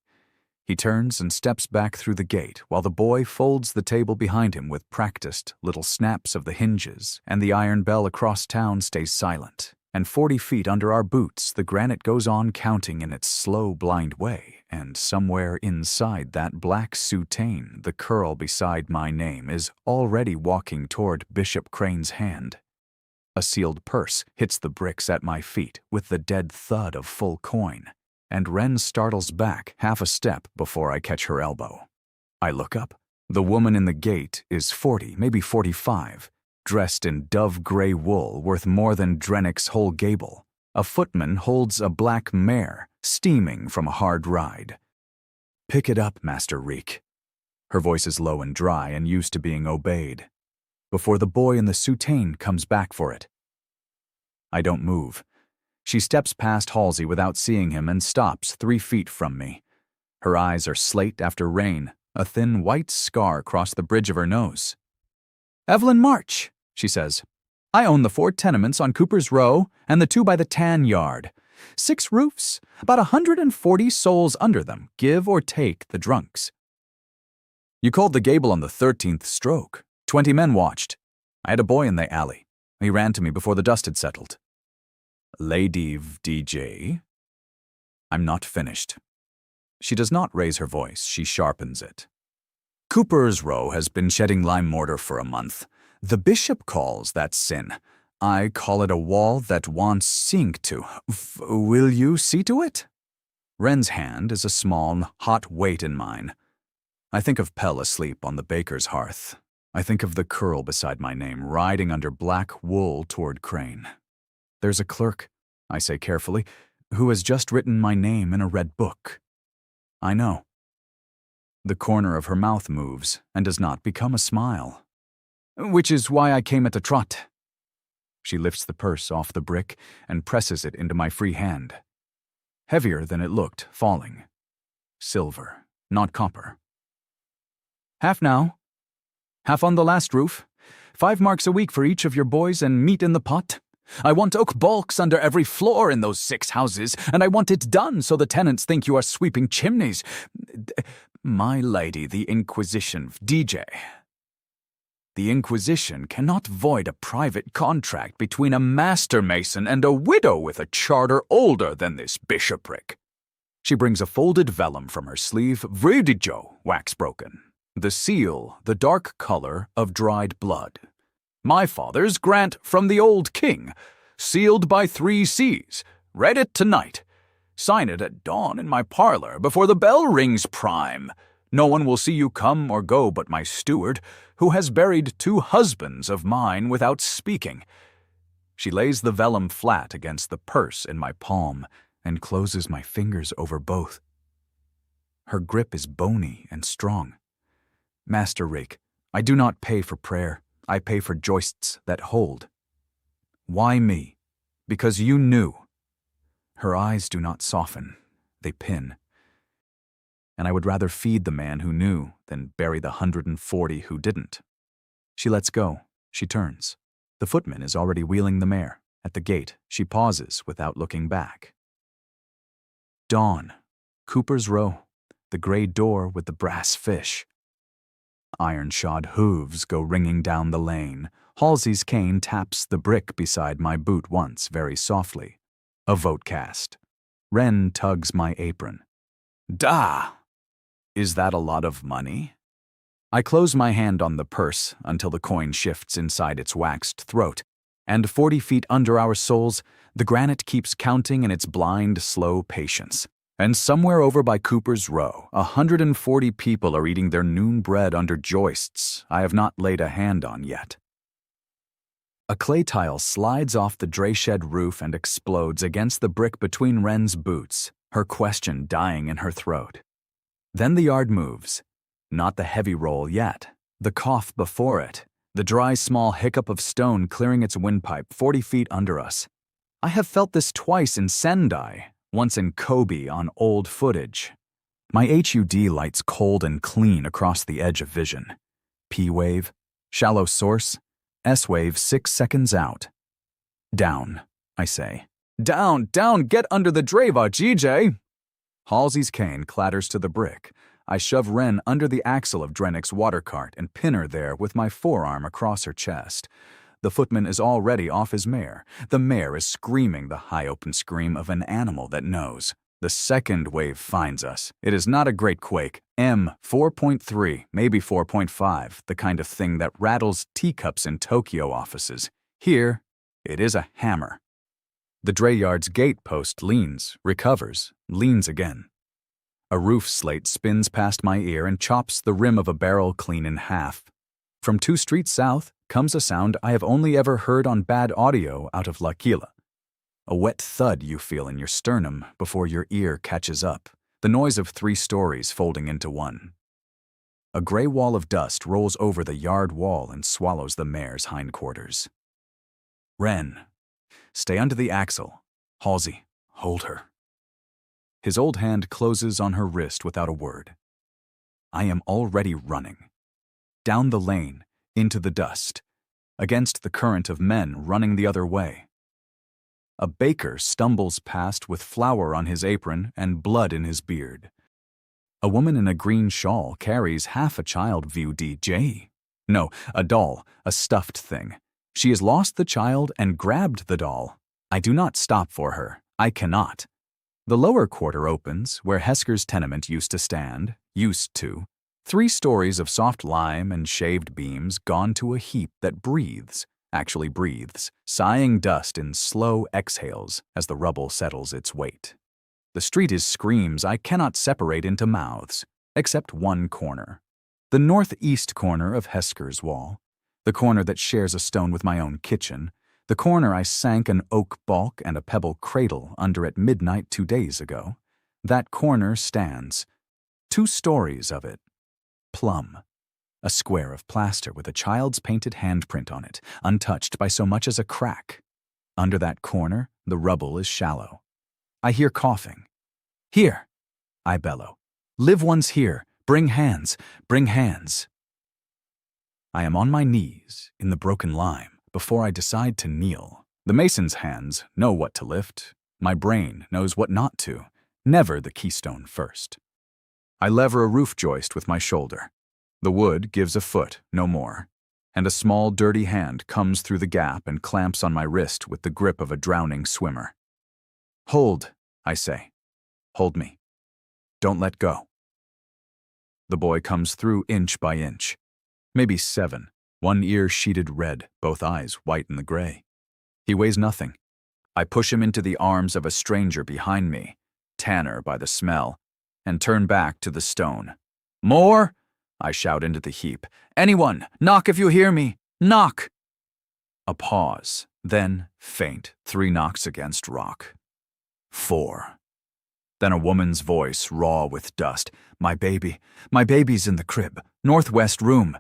He turns and steps back through the gate while the boy folds the table behind him with practiced little snaps of the hinges, and the iron bell across town stays silent. And 40 feet under our boots, the granite goes on counting in its slow, blind way, and somewhere inside that black soutane, the curl beside my name is already walking toward Bishop Crane's hand. A sealed purse hits the bricks at my feet with the dead thud of full coin, and Wren startles back half a step before I catch her elbow. I look up. The woman in the gate is 40, maybe 45, dressed in dove-gray wool worth more than Drenick's whole gable. A footman holds a black mare, steaming from a hard ride. "Pick it up, Master Reek." Her voice is low and dry and used to being obeyed. Before the boy in the soutane comes back for it. I don't move. She steps past Halsey without seeing him and stops 3 feet from me. Her eyes are slate after rain, a thin white scar across the bridge of her nose. "Evelyn March," she says. "I own the 4 tenements on Cooper's Row and the 2 by the tan yard. 6 roofs, about 140 souls under them, give or take the drunks. You called the gable on the 13th stroke. 20 men watched. I had a boy in the alley. He ran to me before the dust had settled." "Lady DJ?" I'm not finished. She does not raise her voice, she sharpens it. "Cooper's Row has been shedding lime mortar for a month. The bishop calls that sin. I call it a wall that wants seeing to. Will you see to it?" Wren's hand is a small, hot weight in mine. I think of Pell asleep on the baker's hearth. I think of the curl beside my name, riding under black wool toward Crane. There's a clerk, I say carefully, who has just written my name in a red book. I know. The corner of her mouth moves and does not become a smile. Which is why I came at a trot. She lifts the purse off the brick and presses it into my free hand. Heavier than it looked, falling. Silver, not copper. Half now. Half on the last roof. 5 marks a week for each of your boys and meat in the pot. I want oak balks under every floor in those 6 houses, and I want it done so the tenants think you are sweeping chimneys. My lady, the Inquisition, DJ. The Inquisition cannot void a private contract between a master mason and a widow with a charter older than this bishopric. She brings a folded vellum from her sleeve, Vridijo, wax-broken. The seal, the dark color of dried blood. My father's grant from the old king, sealed by 3 C's. Read it tonight. Sign it at dawn in my parlor before the bell rings prime. No one will see you come or go but my steward, who has buried 2 husbands of mine without speaking. She lays the vellum flat against the purse in my palm and closes my fingers over both. Her grip is bony and strong. Master Rake, I do not pay for prayer. I pay for joists that hold. Why me? Because you knew. Her eyes do not soften. They pin. And I would rather feed the man who knew than bury the 140 who didn't. She lets go. She turns. The footman is already wheeling the mare. At the gate, she pauses without looking back. Dawn. Cooper's Row. The gray door with the brass fish. Iron-shod hooves go ringing down the lane. Halsey's cane taps the brick beside my boot once very softly. A vote cast. Wren tugs my apron. Da! Is that a lot of money? I close my hand on the purse until the coin shifts inside its waxed throat, and 40 feet under our soles, the granite keeps counting in its blind, slow patience. And somewhere over by Cooper's Row, 140 people are eating their noon bread under joists I have not laid a hand on yet. A clay tile slides off the drayshed roof and explodes against the brick between Wren's boots, her question dying in her throat. Then the yard moves. Not the heavy roll yet, the cough before it, the dry small hiccup of stone clearing its windpipe 40 feet under us. I have felt this twice in Sendai, once in Kobe on old footage. My HUD lights cold and clean across the edge of vision. P-wave, shallow source, S-wave 6 seconds out. Down, I say. Down, down, get under the dreva, GJ! Halsey's cane clatters to the brick. I shove Wren under the axle of Drennick's water cart and pin her there with my forearm across her chest. The footman is already off his mare. The mare is screaming the high open scream of an animal that knows. The second wave finds us. It is not a great quake. M 4.3, maybe 4.5, the kind of thing that rattles teacups in Tokyo offices. Here, it is a hammer. The dray yard's gate post leans, recovers, leans again. A roof slate spins past my ear and chops the rim of a barrel clean in half. From 2 streets south comes a sound I have only ever heard on bad audio out of L'Aquila. A wet thud you feel in your sternum before your ear catches up, the noise of 3 stories folding into one. A gray wall of dust rolls over the yard wall and swallows the mare's hindquarters. Wren, stay under the axle. Halsey, hold her. His old hand closes on her wrist without a word. I am already running. Down the lane, into the dust, against the current of men running the other way. A baker stumbles past with flour on his apron and blood in his beard. A woman in a green shawl carries half a child view DJ. No, a doll, a stuffed thing. She has lost the child and grabbed the doll. I do not stop for her. I cannot. The lower quarter opens, where Hesker's tenement used to stand, used to. 3 stories of soft lime and shaved beams gone to a heap that breathes, actually breathes, sighing dust in slow exhales as the rubble settles its weight. The street is screams I cannot separate into mouths, except one corner. The northeast corner of Hesker's wall, the corner that shares a stone with my own kitchen, the corner I sank an oak balk and a pebble cradle under at midnight 2 days ago, that corner stands. 2 stories of it. Plumb. A square of plaster with a child's painted handprint on it, untouched by so much as a crack. Under that corner, the rubble is shallow. I hear coughing. "Here!" I bellow. "Live ones here! Bring hands! Bring hands!" I am on my knees in the broken lime before I decide to kneel. The mason's hands know what to lift. My brain knows what not to. Never the keystone first. I lever a roof joist with my shoulder. The wood gives a foot, no more, and a small dirty hand comes through the gap and clamps on my wrist with the grip of a drowning swimmer. "Hold," I say. "Hold me. Don't let go." The boy comes through inch by inch. Maybe 7, one ear sheeted red, both eyes white in the gray. He weighs nothing. I push him into the arms of a stranger behind me, tanner by the smell, and turn back to the stone. "More!" I shout into the heap. "Anyone, knock if you hear me! Knock!" A pause, then, faint, 3 knocks against rock. 4. Then a woman's voice, raw with dust. My baby's in the crib. Northwest room."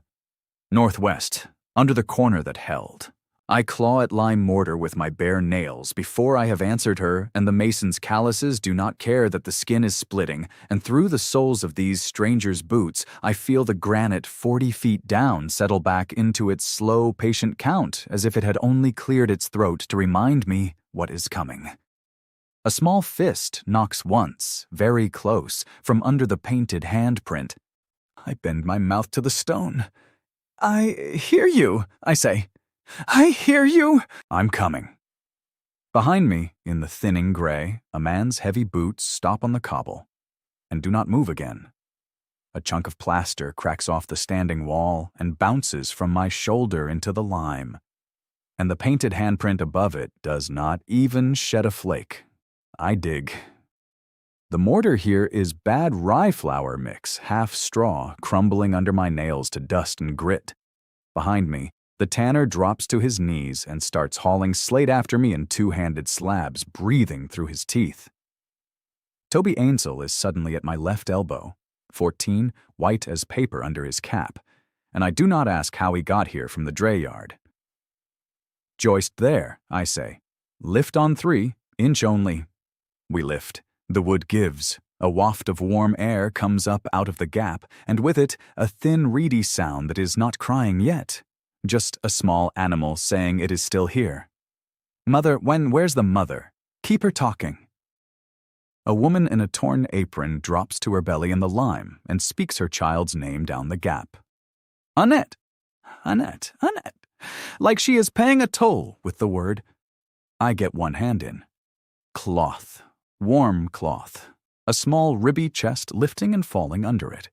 Northwest, under the corner that held. I claw at lime mortar with my bare nails before I have answered her, and the mason's calluses do not care that the skin is splitting, and through the soles of these strangers' boots I feel the granite 40 feet down settle back into its slow, patient count, as if it had only cleared its throat to remind me what is coming. A small fist knocks once, very close, from under the painted handprint. I bend my mouth to the stone. "I hear you," I say. "I hear you." I'm coming. Behind me, in the thinning gray, a man's heavy boots stop on the cobble and do not move again. A chunk of plaster cracks off the standing wall and bounces from my shoulder into the lime, and the painted handprint above it does not even shed a flake. I dig. The mortar here is bad rye flour mix, half straw, crumbling under my nails to dust and grit. Behind me, the tanner drops to his knees and starts hauling slate after me in 2-handed slabs, breathing through his teeth. Toby Ainsel is suddenly at my left elbow, 14, white as paper under his cap, and I do not ask how he got here from the dray yard. "Joist there," I say. "Lift on 3, inch only." We lift. The wood gives. A waft of warm air comes up out of the gap, and with it, a thin, reedy sound that is not crying yet. Just a small animal saying it is still here. "Mother, where's the mother? Keep her talking." A woman in a torn apron drops to her belly in the lime and speaks her child's name down the gap. "Annette! Annette! Annette!" Like she is paying a toll with the word. I get one hand in. Cloth. Warm cloth. A small ribby chest lifting and falling under it.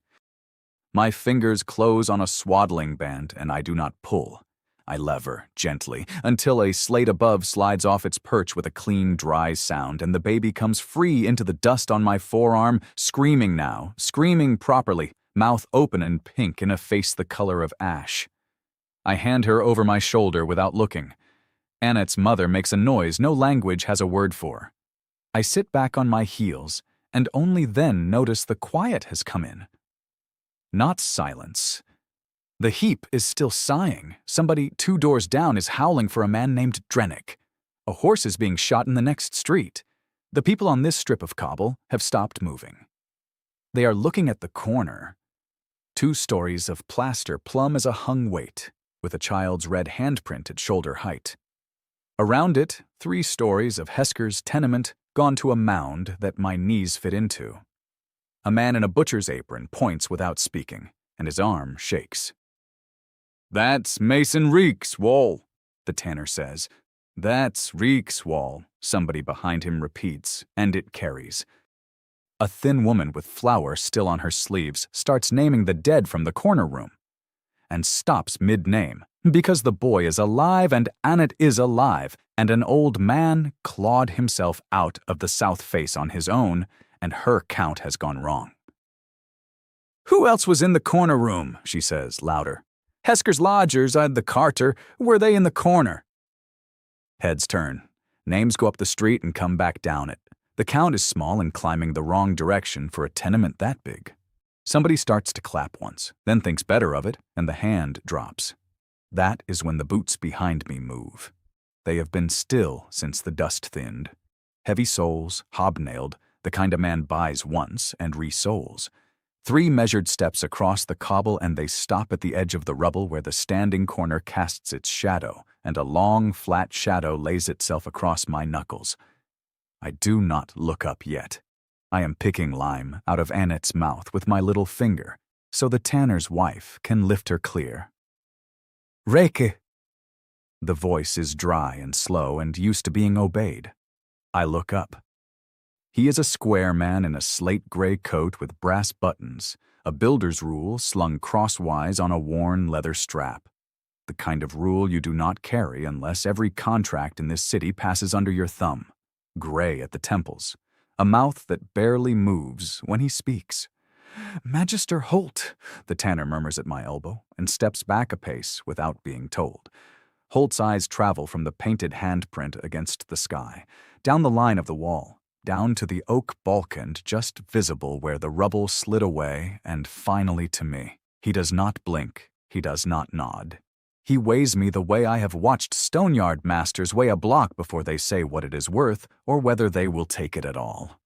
My fingers close on a swaddling band and I do not pull. I lever, gently, until a slate above slides off its perch with a clean, dry sound and the baby comes free into the dust on my forearm, screaming now, screaming properly, mouth open and pink in a face the color of ash. I hand her over my shoulder without looking. Annette's mother makes a noise no language has a word for. I sit back on my heels, and only then notice the quiet has come in. Not silence. The heap is still sighing. Somebody 2 doors down is howling for a man named Drennick. A horse is being shot in the next street. The people on this strip of cobble have stopped moving. They are looking at the corner. 2 stories of plaster plumb as a hung weight, with a child's red handprint at shoulder height. Around it, 3 stories of Hesker's tenement gone to a mound that my knees fit into. A man in a butcher's apron points without speaking, and his arm shakes. "That's Mason Reek's wall," the tanner says. "That's Reek's wall," somebody behind him repeats, and it carries. A thin woman with flour still on her sleeves starts naming the dead from the corner room, and stops mid-name, because the boy is alive and Annette is alive, and an old man clawed himself out of the south face on his own, and her count has gone wrong. "Who else was in the corner room?" she says, louder. "Hesker's lodgers, the carter, were they in the corner?" Heads turn. Names go up the street and come back down it. The count is small and climbing the wrong direction for a tenement that big. Somebody starts to clap once, then thinks better of it, and the hand drops. That is when the boots behind me move. They have been still since the dust thinned. Heavy soles, hobnailed, the kind a man buys once and resoles. 3 measured steps across the cobble, and they stop at the edge of the rubble where the standing corner casts its shadow, and a long, flat shadow lays itself across my knuckles. I do not look up yet. I am picking lime out of Annette's mouth with my little finger, so the tanner's wife can lift her clear. "Reke." The voice is dry and slow and used to being obeyed. I look up. He is a square man in a slate-gray coat with brass buttons, a builder's rule slung crosswise on a worn leather strap. The kind of rule you do not carry unless every contract in this city passes under your thumb. Gray at the temples, a mouth that barely moves when he speaks. "Magister Holt," the tanner murmurs at my elbow and steps back a pace without being told. Holt's eyes travel from the painted handprint against the sky, down the line of the wall, down to the oak balcony just visible where the rubble slid away, and finally to me. He does not blink, he does not nod. He weighs me the way I have watched stoneyard masters weigh a block before they say what it is worth or whether they will take it at all.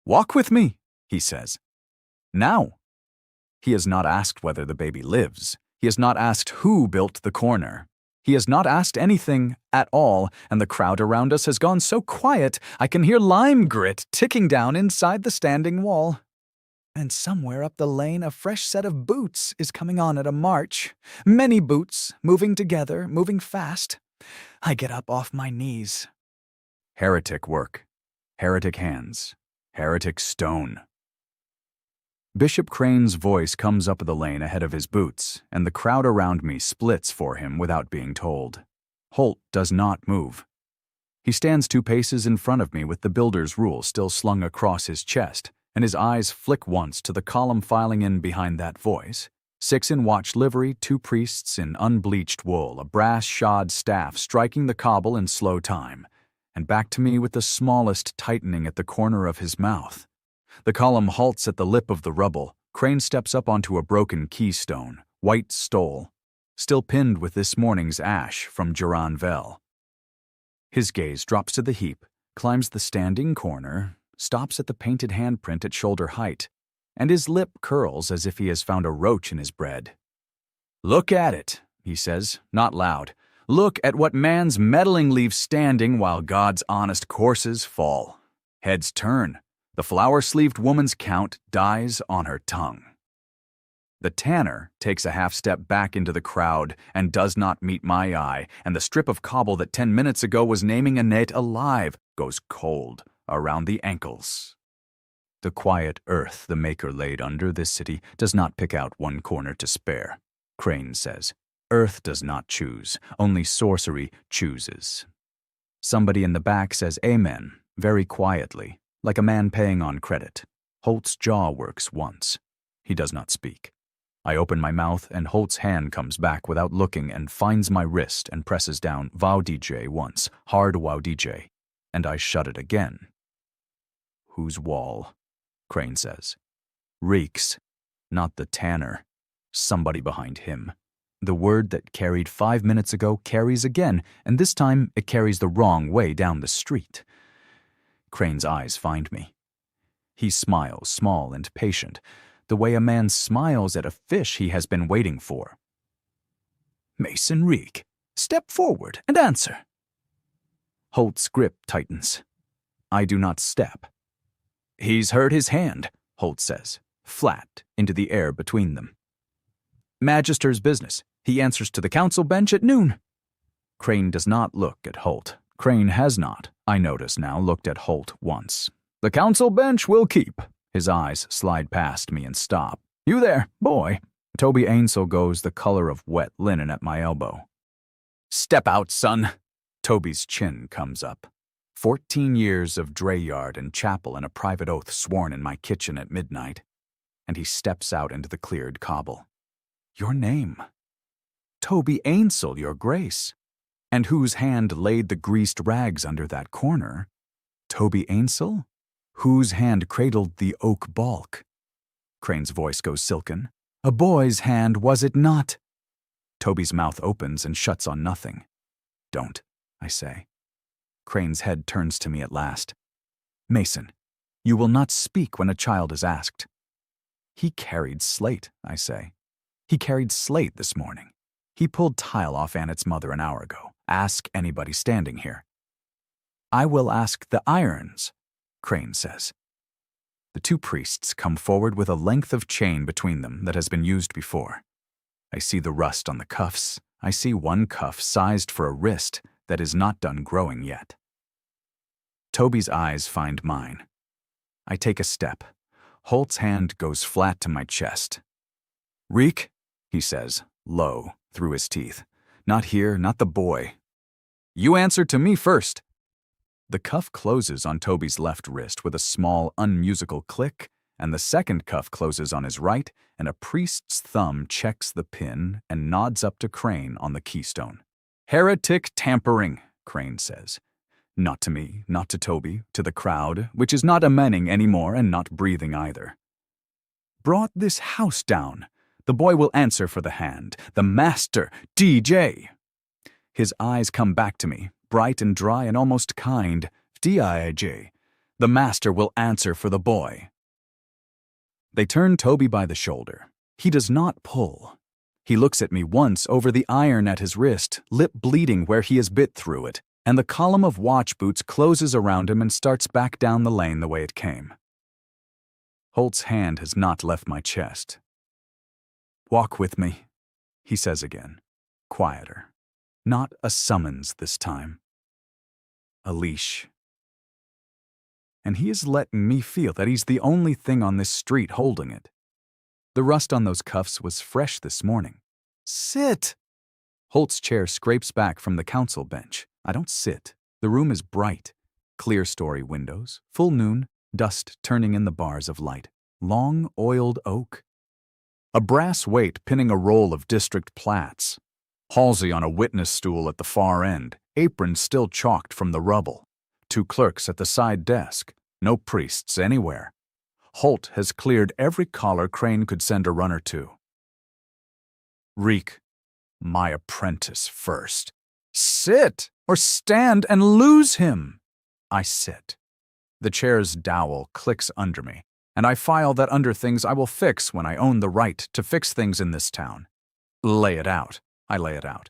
"Walk with me," he says. "Now." He has not asked whether the baby lives. He has not asked who built the corner. He has not asked anything at all, and the crowd around us has gone so quiet I can hear lime grit ticking down inside the standing wall. And somewhere up the lane a fresh set of boots is coming on at a march. Many boots, moving together, moving fast. I get up off my knees. Heretic work. Heretic hands. Heretic stone. Bishop Crane's voice comes up the lane ahead of his boots, and the crowd around me splits for him without being told. Holt does not move. He stands 2 paces in front of me with the builder's rule still slung across his chest, and his eyes flick once to the column filing in behind that voice. 6 in watch livery, 2 priests in unbleached wool, a brass-shod staff striking the cobble in slow time, and back to me with the smallest tightening at the corner of his mouth. The column halts at the lip of the rubble. Crane steps up onto a broken keystone, white stole, still pinned with this morning's ash from Duranville. His gaze drops to the heap, climbs the standing corner, stops at the painted handprint at shoulder height, and his lip curls as if he has found a roach in his bread. "Look at it," he says, not loud. "Look at what man's meddling leaves standing while God's honest courses fall." Heads turn. The flower-sleeved woman's count dies on her tongue. The tanner takes a half-step back into the crowd and does not meet my eye, and the strip of cobble that 10 minutes ago was naming Annette alive goes cold around the ankles. The quiet earth the Maker laid under this city does not pick out one corner to spare, Crane says. Earth does not choose, only sorcery chooses. Somebody in the back says amen, very quietly, like a man paying on credit. Holt's jaw works once. He does not speak. I open my mouth and Holt's hand comes back without looking and finds my wrist and presses down "Wow DJ" once, hard "Wow DJ," and I shut it again. "Whose wall?" Crane says. "Reeks. Not the tanner. Somebody behind him. The word that carried 5 minutes ago carries again, and this time it carries the wrong way down the street." Crane's eyes find me. He smiles, small and patient, the way a man smiles at a fish he has been waiting for. "Mason Reek, step forward and answer." Holt's grip tightens. I do not step. "He's hurt his hand," Holt says, flat into the air between them. "Magister's business. He answers to the council bench at noon." Crane does not look at Holt. Crane has not, I notice now, looked at Holt once. "The council bench will keep." His eyes slide past me and stop. "You there, boy." Toby Ainsel goes the color of wet linen at my elbow. "Step out, son." Toby's chin comes up. 14 years of dray yard and chapel and a private oath sworn in my kitchen at midnight. and he steps out into the cleared cobble. Your name. Toby Ainsel, your grace. And whose hand laid the greased rags under that corner? Toby Ainsel? Whose hand cradled the oak balk? Crane's voice goes silken. A boy's hand, was it not? Toby's mouth opens and shuts on nothing. Don't, I say. Crane's head turns to me at last. Mason, you will not speak when a child is asked. He carried slate, I say. He carried slate this morning. He pulled tile off Annette's mother an hour ago. Ask anybody standing here. I will ask the irons, Crane says. The two priests come forward with a length of chain between them that has been used before. I see the rust on the cuffs. I see one cuff sized for a wrist that is not done growing yet. Toby's eyes find mine. I take a step. Holt's hand goes flat to my chest. Reek, he says, low, through his teeth. Not here, not the boy. You answer to me first. The cuff closes on Toby's left wrist with a small, unmusical click, and the second cuff closes on his right, and a priest's thumb checks the pin and nods up to Crane on the keystone. Heretic tampering, Crane says. Not to me, not to Toby, to the crowd, which is not amening anymore and not breathing either. Brought this house down. The boy will answer for the hand. The master, DJ. His eyes come back to me, bright and dry and almost kind. D-I-J. The master will answer for the boy. They turn Toby by the shoulder. He does not pull. He looks at me once over the iron at his wrist, lip bleeding where he has bit through it, and the column of watch boots closes around him and starts back down the lane the way it came. Holt's hand has not left my chest. Walk with me, he says again, quieter. Not a summons this time. A leash. And he is letting me feel that he's the only thing on this street holding it. The rust on those cuffs was fresh this morning. Sit! Holt's chair scrapes back from the council bench. I don't sit. The room is bright. Clear-story windows, full noon, dust turning in the bars of light. Long, oiled oak. A brass weight pinning a roll of district plats. Halsey on a witness stool at the far end, apron still chalked from the rubble. Two clerks at the side desk. No priests anywhere. Holt has cleared every collar Crane could send a runner to. Reek, my apprentice first. Sit, or stand and lose him. I sit. The chair's dowel clicks under me, and I file that under things I will fix when I own the right to fix things in this town. Lay it out. I lay it out.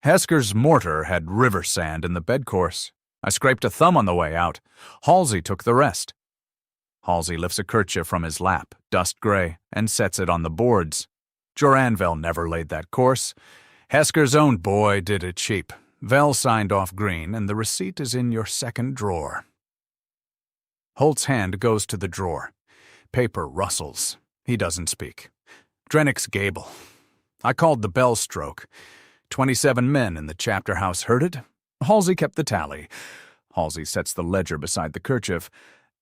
Hesker's mortar had river sand in the bed course. I scraped a thumb on the way out. Halsey took the rest. Halsey lifts a kerchief from his lap, dust gray, and sets it on the boards. Joranville never laid that course. Hesker's own boy did it cheap. Vell signed off green, and the receipt is in your second drawer. Holt's hand goes to the drawer. Paper rustles. He doesn't speak. Drennick's gable. I called the bell stroke. 27 men in the chapter house heard it. Halsey kept the tally. Halsey sets the ledger beside the kerchief.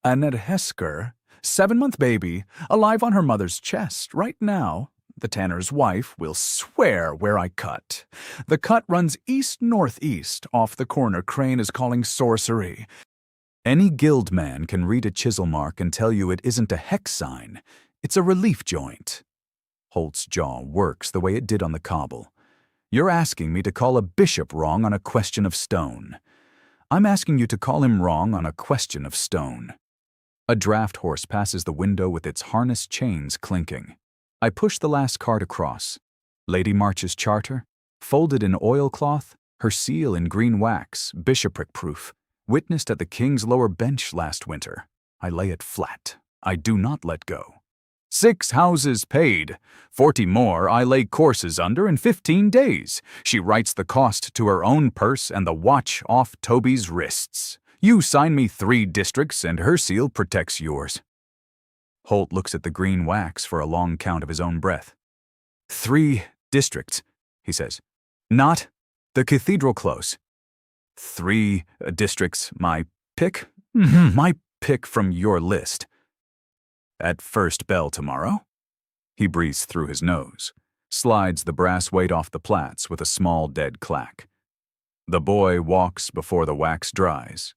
Annette Hesker, 7-month baby, alive on her mother's chest right now. The tanner's wife will swear where I cut. The cut runs east-northeast off the corner Crane is calling sorcery. Any guild man can read a chisel mark and tell you it isn't a hex sign. It's a relief joint. Holt's jaw works the way it did on the cobble. You're asking me to call a bishop wrong on a question of stone. I'm asking you to call him wrong on a question of stone. A draft horse passes the window with its harness chains clinking. I push the last card across. Lady March's charter, folded in oilcloth, her seal in green wax, bishopric proof, witnessed at the king's lower bench last winter. I lay it flat. I do not let go. 6 houses paid. 40 more I lay courses under in 15 days. She writes the cost to her own purse and the watch off Toby's wrists. You sign me 3 districts and her seal protects yours. Holt looks at the green wax for a long count of his own breath. 3 districts, he says. Not the cathedral close. 3 districts, my pick? My pick from your list. At first bell tomorrow? He breathes through his nose, slides the brass weight off the plats with a small dead clack. The boy walks before the wax dries.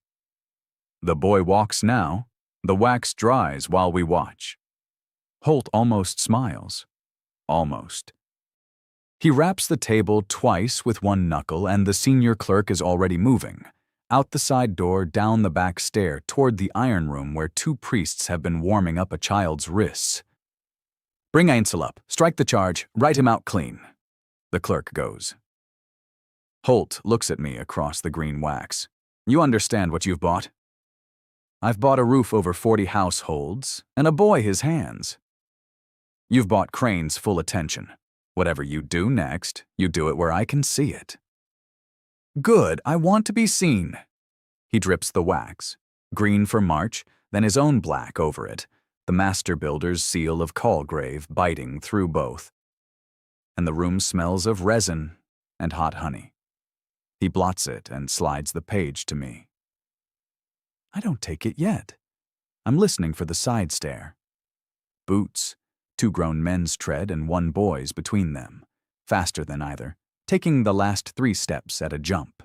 The boy walks now, the wax dries while we watch. Holt almost smiles. Almost. He raps the table twice with one knuckle, and the senior clerk is already moving. Out the side door, down the back stair, toward the iron room where 2 priests have been warming up a child's wrists. "Bring Ainsel up, strike the charge, write him out clean." The clerk goes. Holt looks at me across the green wax. "You understand what you've bought?" "I've bought a roof over 40 households, and a boy his hands." "You've bought Crane's full attention. Whatever you do next, you do it where I can see it." "Good, I want to be seen." He drips the wax, green for March, then his own black over it, the master builder's seal of Colgrave biting through both. And the room smells of resin and hot honey. He blots it and slides the page to me. I don't take it yet. I'm listening for the side stair. Boots, 2 grown men's tread and 1 boy's between them, faster than either, taking the last 3 steps at a jump.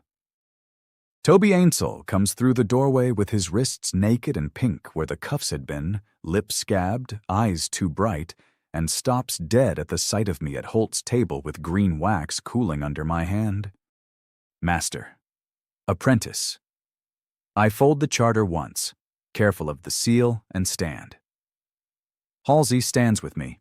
Toby Ainsel comes through the doorway with his wrists naked and pink where the cuffs had been, lips scabbed, eyes too bright, and stops dead at the sight of me at Holt's table with green wax cooling under my hand. Master. Apprentice. I fold the charter once, careful of the seal, and stand. Halsey stands with me.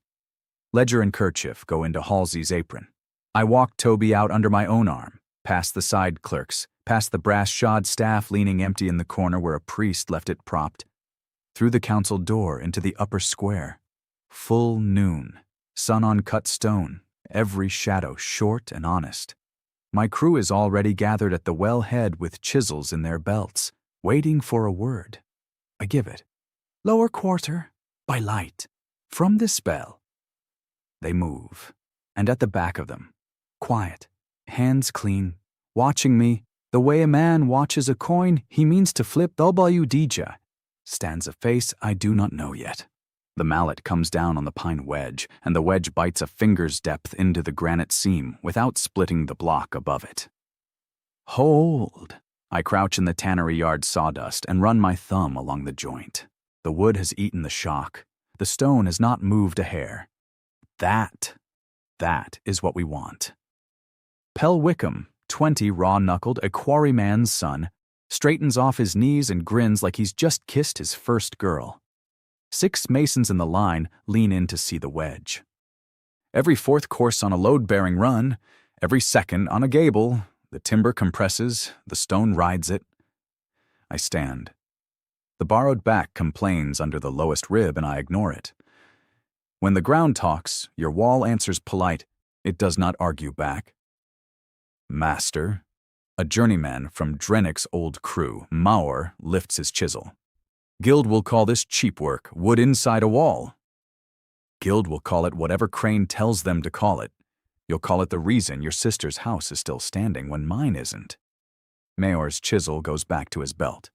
Ledger and kerchief go into Halsey's apron. I walk Toby out under my own arm, past the side clerks, past the brass-shod staff leaning empty in the corner where a priest left it propped, through the council door into the upper square. Full noon, sun on cut stone, every shadow short and honest. My crew is already gathered at the well head with chisels in their belts, waiting for a word. I give it. Lower quarter, by light, from this bell. They move, and at the back of them, quiet, hands clean, watching me, the way a man watches a coin he means to flip WDJ, stands a face I do not know yet. The mallet comes down on the pine wedge, and the wedge bites a finger's depth into the granite seam without splitting the block above it. Hold! I crouch in the tannery yard sawdust and run my thumb along the joint. The wood has eaten the shock. The stone has not moved a hair. That is what we want. Pell Wickham, 20 raw-knuckled, a quarryman's son, straightens off his knees and grins like he's just kissed his first girl. 6 masons in the line lean in to see the wedge. Every 4th course on a load-bearing run, every 2nd on a gable, the timber compresses, the stone rides it. I stand. The borrowed back complains under the lowest rib, and I ignore it. When the ground talks, your wall answers polite. It does not argue back. Master, a journeyman from Drennick's old crew, Mauer, lifts his chisel. Guild will call this cheap work, wood inside a wall. Guild will call it whatever Crane tells them to call it. You'll call it the reason your sister's house is still standing when mine isn't. Mayor's chisel goes back to his belt.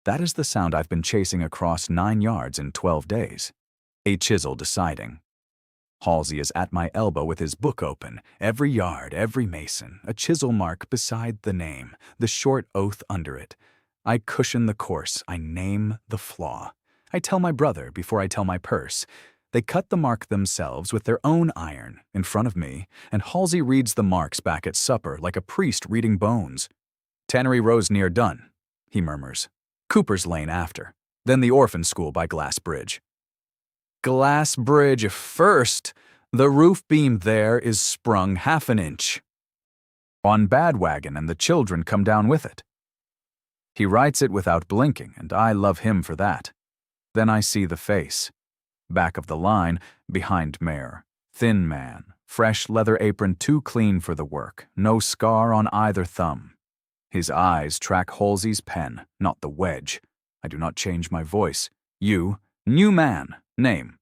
That is the sound I've been chasing across 9 yards in 12 days. A chisel deciding. Halsey is at my elbow with his book open, every yard, every mason, a chisel mark beside the name, the short oath under it. I cushion the course, I name the flaw. I tell my brother before I tell my purse. They cut the mark themselves with their own iron in front of me, and Halsey reads the marks back at supper like a priest reading bones. Tannery Row's near done, he murmurs. Cooper's Lane after, then the orphan school by Glass Bridge. Glass Bridge first. The roof beam there is sprung 1/2 inch. On Badwagon, and the children come down with it. He writes it without blinking, and I love him for that. Then I see the face. Back of the line, behind Mayor. Thin man, fresh leather apron too clean for the work, no scar on either thumb. His eyes track Halsey's pen, not the wedge. I do not change my voice. You, new man, name.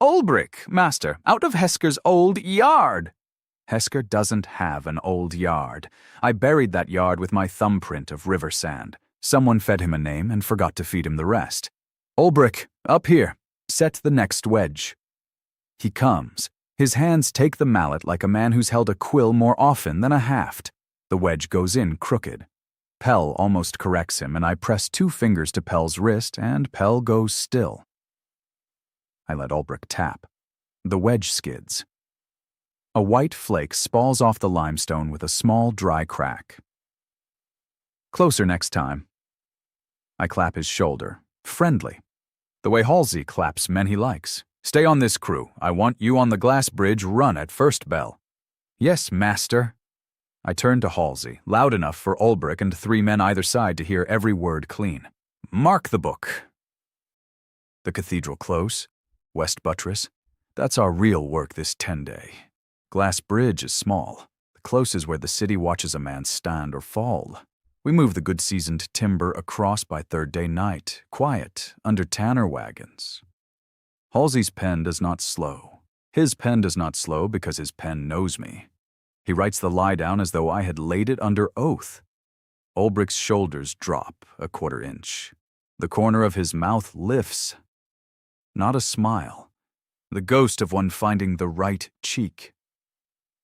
Ulbrich, master, out of Hesker's old yard. Hesker doesn't have an old yard. I buried that yard with my thumbprint of river sand. Someone fed him a name and forgot to feed him the rest. Ulbrich, up here. Set the next wedge. He comes. His hands take the mallet like a man who's held a quill more often than a haft. The wedge goes in crooked. Pell almost corrects him, and I press 2 fingers to Pell's wrist, and Pell goes still. I let Ulbrich tap. The wedge skids. A white flake spalls off the limestone with a small, dry crack. Closer next time. I clap his shoulder, friendly, the way Halsey claps men he likes. Stay on this crew. I want you on the glass bridge, run at first bell. Yes, master. I turn to Halsey, loud enough for Ulbrich and 3 men either side to hear every word clean. Mark the book. The cathedral close, west buttress. That's our real work this 10-day. Glass bridge is small. The close is where the city watches a man stand or fall. We move the good seasoned timber across by 3rd day night, quiet, under tanner wagons. Halsey's pen does not slow. His pen does not slow because his pen knows me. He writes the lie down as though I had laid it under oath. Ulbrich's shoulders drop a 1/4 inch. The corner of his mouth lifts. Not a smile. The ghost of one finding the right cheek.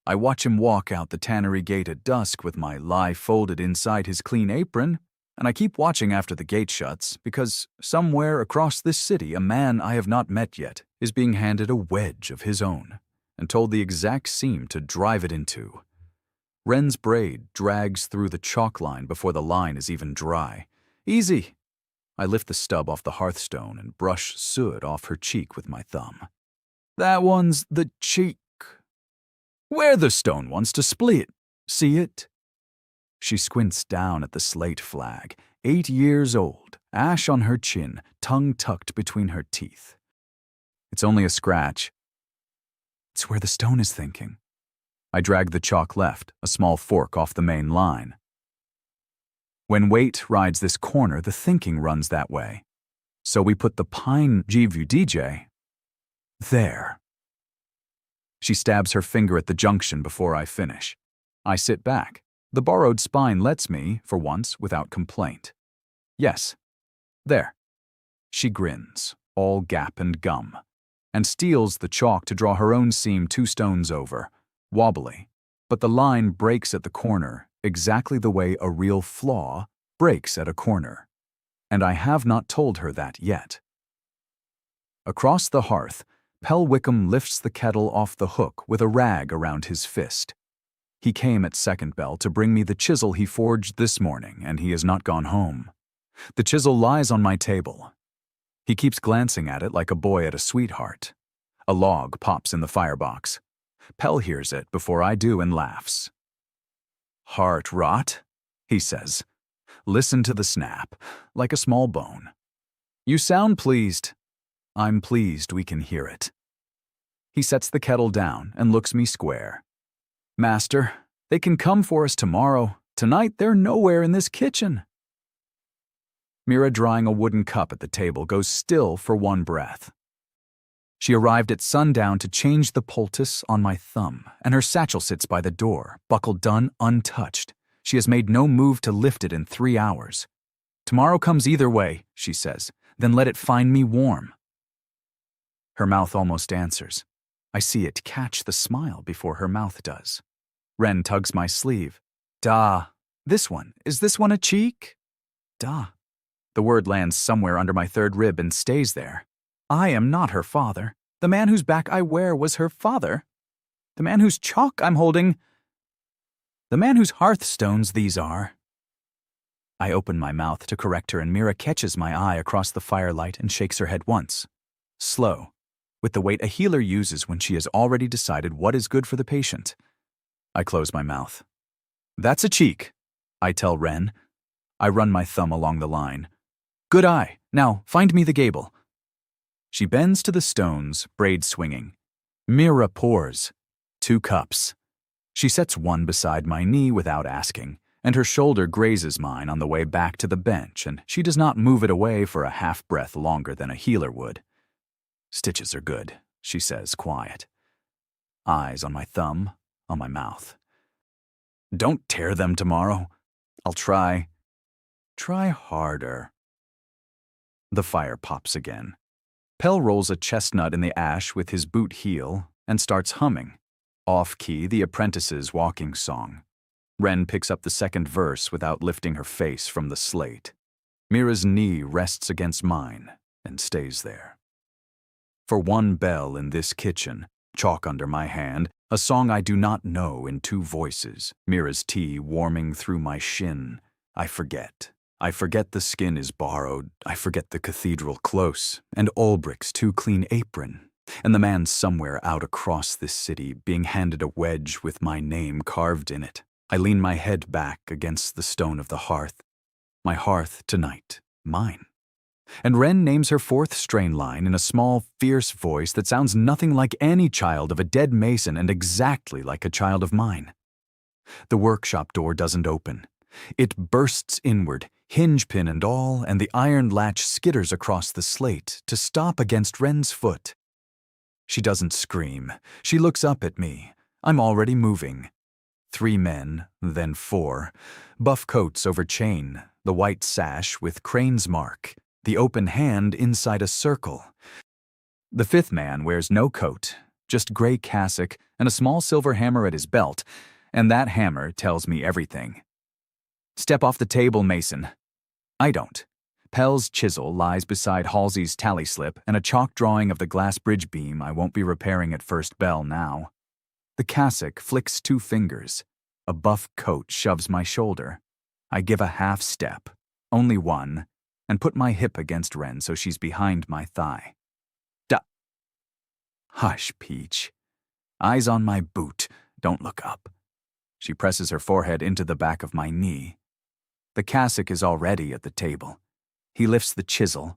I watch him walk out the tannery gate at dusk with my lie folded inside his clean apron, and I keep watching after the gate shuts because somewhere across this city a man I have not met yet is being handed a wedge of his own and told the exact seam to drive it into. Wren's braid drags through the chalk line before the line is even dry. Easy! I lift the stub off the hearthstone and brush soot off her cheek with my thumb. That one's the cheek. Where the stone wants to split. See it? She squints down at the slate flag, 8 years old, ash on her chin, tongue tucked between her teeth. It's only a scratch. It's where the stone is thinking. I drag the chalk left, a small fork off the main line. When weight rides this corner, the thinking runs that way. So we put the pine GVDJ there. She stabs her finger at the junction before I finish. I sit back. The borrowed spine lets me, for once, without complaint. Yes. There. She grins, all gap and gum, and steals the chalk to draw her own seam 2 stones over, wobbly, but the line breaks at the corner exactly the way a real flaw breaks at a corner, and I have not told her that yet. Across the hearth, Pell Wickham lifts the kettle off the hook with a rag around his fist. He came at second bell to bring me the chisel he forged this morning, and he has not gone home. The chisel lies on my table. He keeps glancing at it like a boy at a sweetheart. A log pops in the firebox. Pell hears it before I do and laughs. Heart rot, he says. Listen to the snap, like a small bone. You sound pleased. I'm pleased we can hear it. He sets the kettle down and looks me square. Master, they can come for us tomorrow. Tonight they're nowhere in this kitchen. Mira, drying a wooden cup at the table, goes still for 1 breath. She arrived at sundown to change the poultice on my thumb, and her satchel sits by the door, buckle done, untouched. She has made no move to lift it in 3 hours. Tomorrow comes either way, she says, then let it find me warm. Her mouth almost answers. I see it catch the smile before her mouth does. Wren tugs my sleeve. Da. Is this one a cheek? Da. The word lands somewhere under my 3rd rib and stays there. I am not her father. The man whose back I wear was her father. The man whose chalk I'm holding. The man whose hearthstones these are. I open my mouth to correct her, and Mira catches my eye across the firelight and shakes her head once. Slow, with the weight a healer uses when she has already decided what is good for the patient. I close my mouth. That's a cheek, I tell Wren. I run my thumb along the line. Good eye. Now, find me the gable. She bends to the stones, braid swinging. Mira pours. 2 cups. She sets one beside my knee without asking, and her shoulder grazes mine on the way back to the bench, and she does not move it away for a half-breath longer than a healer would. Stitches are good, she says, quiet. Eyes on my thumb, on my mouth. Don't tear them tomorrow. I'll try. Try harder. The fire pops again. Pell rolls a chestnut in the ash with his boot heel and starts humming, off-key, the apprentice's walking song. Wren picks up the second verse without lifting her face from the slate. Mira's knee rests against mine and stays there. For one bell in this kitchen, chalk under my hand, a song I do not know in two voices, Mira's tea warming through my shin. I forget. I forget the skin is borrowed, I forget the cathedral close, and Ulbricht's too clean apron, and the man somewhere out across this city being handed a wedge with my name carved in it. I lean my head back against the stone of the hearth. My hearth tonight, mine. And Wren names her fourth strain line in a small, fierce voice that sounds nothing like any child of a dead mason and exactly like a child of mine. The workshop door doesn't open. It bursts inward, hinge pin and all, and the iron latch skitters across the slate to stop against Wren's foot. She doesn't scream. She looks up at me. I'm already moving. 3 men, then 4. Buff coats over chain, the white sash with crane's mark, the open hand inside a circle. The 5th man wears no coat, just gray cassock and a small silver hammer at his belt, and that hammer tells me everything. Step off the table, Mason. I don't. Pell's chisel lies beside Halsey's tally slip and a chalk drawing of the glass bridge beam I won't be repairing at first bell now. The cassock flicks 2 fingers. A buff coat shoves my shoulder. I give a half step, only one, and put my hip against Wren so she's behind my thigh. Duh. Hush, Peach. Eyes on my boot. Don't look up. She presses her forehead into the back of my knee. The cassock is already at the table. He lifts the chisel.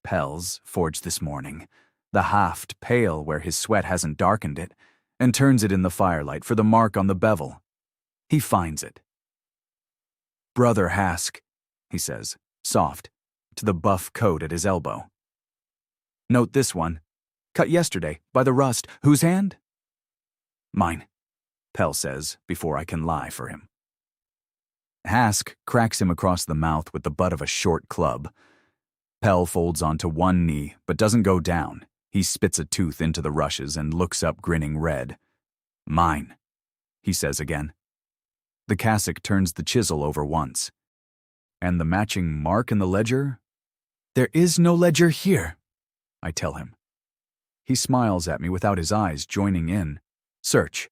Pell's, forged this morning, the haft pale where his sweat hasn't darkened it, and turns it in the firelight for the mark on the bevel. He finds it. Brother Hask, he says, soft, to the buff coat at his elbow. Note this one. Cut yesterday, by the rust. Whose hand? Mine, Pell says, before I can lie for him. Hask cracks him across the mouth with the butt of a short club. Pell folds onto one knee, but doesn't go down. He spits a tooth into the rushes and looks up grinning red. Mine, he says again. The cassock turns the chisel over once. And the matching mark in the ledger? There is no ledger here, I tell him. He smiles at me without his eyes joining in. Search.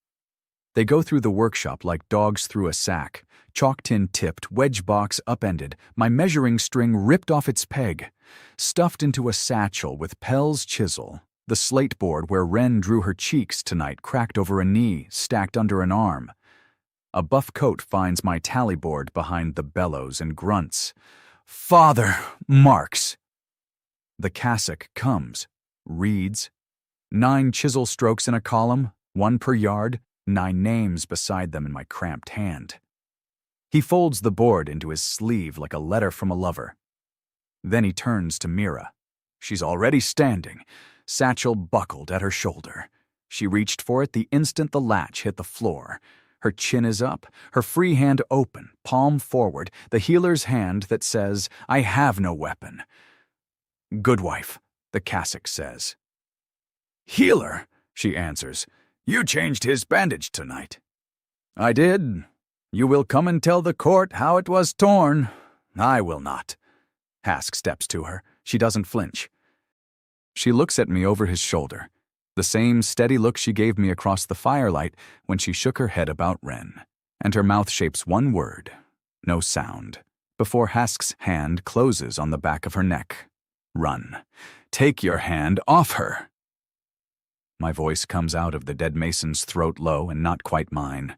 They go through the workshop like dogs through a sack, chalk tin tipped, wedge box upended, my measuring string ripped off its peg, stuffed into a satchel with Pell's chisel, the slate board where Wren drew her cheeks tonight cracked over a knee, stacked under an arm. A buff coat finds my tally board behind the bellows and grunts. Father, marks. The cassock comes, reads. 9 chisel strokes in a column, 1 per yard, 9 names beside them in my cramped hand. He folds the board into his sleeve like a letter from a lover. Then he turns to Mira. She's already standing, satchel buckled at her shoulder. She reached for it the instant the latch hit the floor. Her chin is up, her free hand open, palm forward, the healer's hand that says, I have no weapon. Good wife, the cassock says. Healer, she answers. You changed his bandage tonight. I did. You will come and tell the court how it was torn. I will not. Hask steps to her. She doesn't flinch. She looks at me over his shoulder. The same steady look she gave me across the firelight when she shook her head about Wren, and her mouth shapes one word, no sound, before Hask's hand closes on the back of her neck. Run. Take your hand off her. My voice comes out of the dead mason's throat low and not quite mine.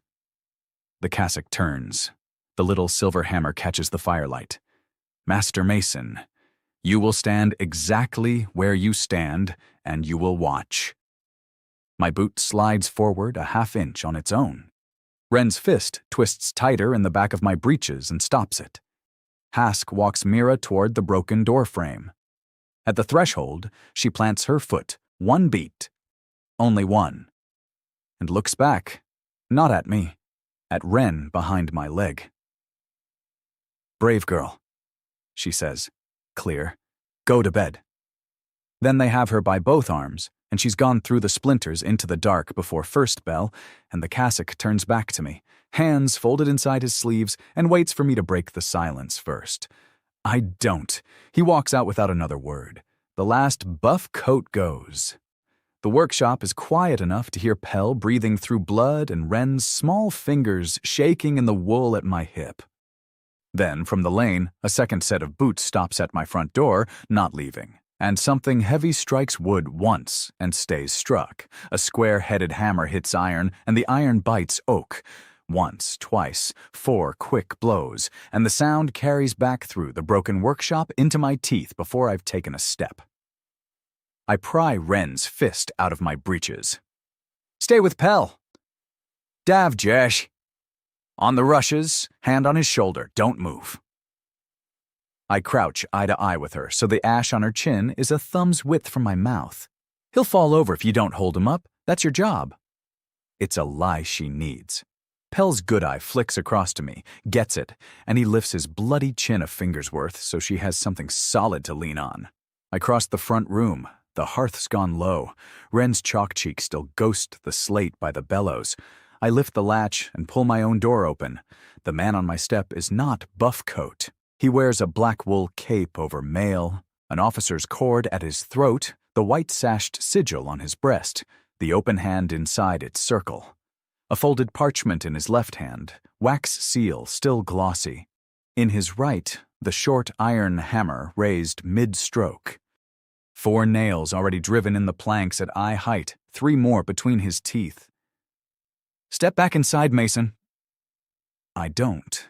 The cassock turns. The little silver hammer catches the firelight. Master Mason, you will stand exactly where you stand, and you will watch. My boot slides forward a half inch on its own. Wren's fist twists tighter in the back of my breeches and stops it. Hask walks Mira toward the broken door frame. At the threshold, she plants her foot, 1 beat. Only 1. And looks back, not at me, at Wren behind my leg. Brave girl, she says, clear. Go to bed. Then they have her by both arms, and she's gone through the splinters into the dark before first bell, and the cassock turns back to me, hands folded inside his sleeves, and waits for me to break the silence first. I don't. He walks out without another word. The last buff coat goes. The workshop is quiet enough to hear Pell breathing through blood and Wren's small fingers shaking in the wool at my hip. Then, from the lane, a second set of boots stops at my front door, not leaving, and something heavy strikes wood once and stays struck. A square-headed hammer hits iron, and the iron bites oak. Once, twice, 4 quick blows, and the sound carries back through the broken workshop into my teeth before I've taken a step. I pry Wren's fist out of my breeches. "Stay with Pell." "Dav, Jesh." On the rushes, hand on his shoulder, don't move. I crouch eye to eye with her, so the ash on her chin is a thumb's width from my mouth. "He'll fall over if you don't hold him up. That's your job." It's a lie she needs. Pell's good eye flicks across to me, gets it, and he lifts his bloody chin a finger's worth so she has something solid to lean on. I cross the front room. The hearth's gone low. Wren's chalk cheek still ghosts the slate by the bellows. I lift the latch and pull my own door open. The man on my step is not buff coat. He wears a black wool cape over mail, an officer's cord at his throat, the white-sashed sigil on his breast, the open hand inside its circle. A folded parchment in his left hand, wax seal still glossy. In his right, the short iron hammer raised mid-stroke. 4 nails already driven in the planks at eye height, 3 more between his teeth. "Step back inside, Mason." I don't.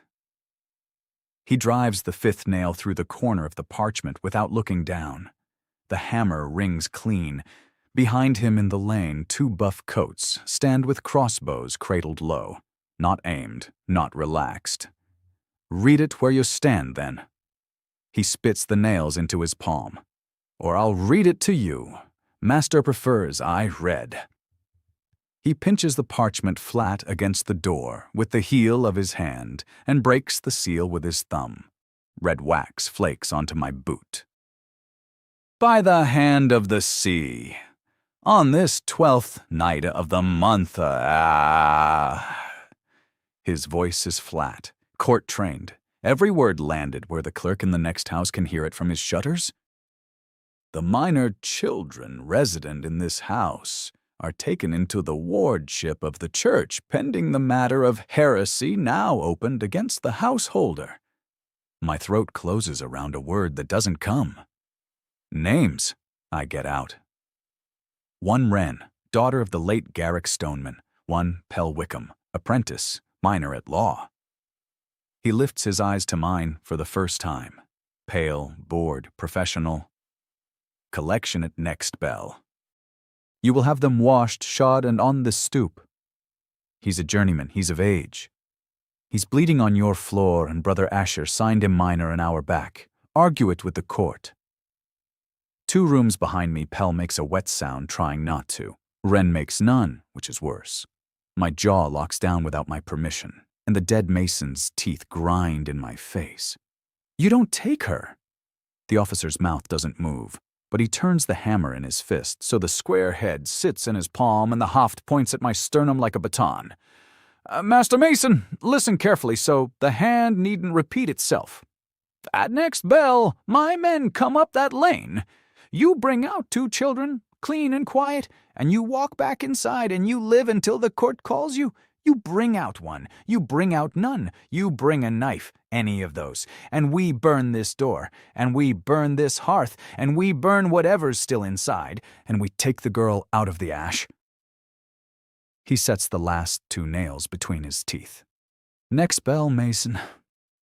He drives the 5th nail through the corner of the parchment without looking down. The hammer rings clean. Behind him in the lane, 2 buff coats stand with crossbows cradled low. Not aimed, not relaxed. "Read it where you stand, then." He spits the nails into his palm. "Or I'll read it to you. Master prefers I read." He pinches the parchment flat against the door with the heel of his hand and breaks the seal with his thumb. Red wax flakes onto my boot. "By the hand of the sea, on this 12th night of the month, His voice is flat, court-trained. Every word landed where the clerk in the next house can hear it from his shutters. "The minor children resident in this house are taken into the wardship of the church pending the matter of heresy now opened against the householder." My throat closes around a word that doesn't come. "Names," I get out. 1 Wren, daughter of the late Garrick Stoneman. 1 Pell Wickham, apprentice, minor at law. He lifts his eyes to mine for the first time. Pale, bored, professional. "Collection at next bell. You will have them washed, shod, and on this stoop." He's a journeyman. He's of age. "He's bleeding on your floor, and Brother Asher signed him minor an hour back. Argue it with the court." 2 rooms behind me, Pell makes a wet sound, trying not to. Wren makes none, which is worse. My jaw locks down without my permission, and the dead mason's teeth grind in my face. "You don't take her." The officer's mouth doesn't move, but he turns the hammer in his fist so the square head sits in his palm and the haft points at my sternum like a baton. "Master Mason, listen carefully so the hand needn't repeat itself. At next bell, my men come up that lane. You bring out 2 children, clean and quiet, and you walk back inside and you live until the court calls you. You bring out 1, you bring out none, you bring a knife, any of those, and we burn this door, and we burn this hearth, and we burn whatever's still inside, and we take the girl out of the ash." He sets the last 2 nails between his teeth. "Next bell, Mason.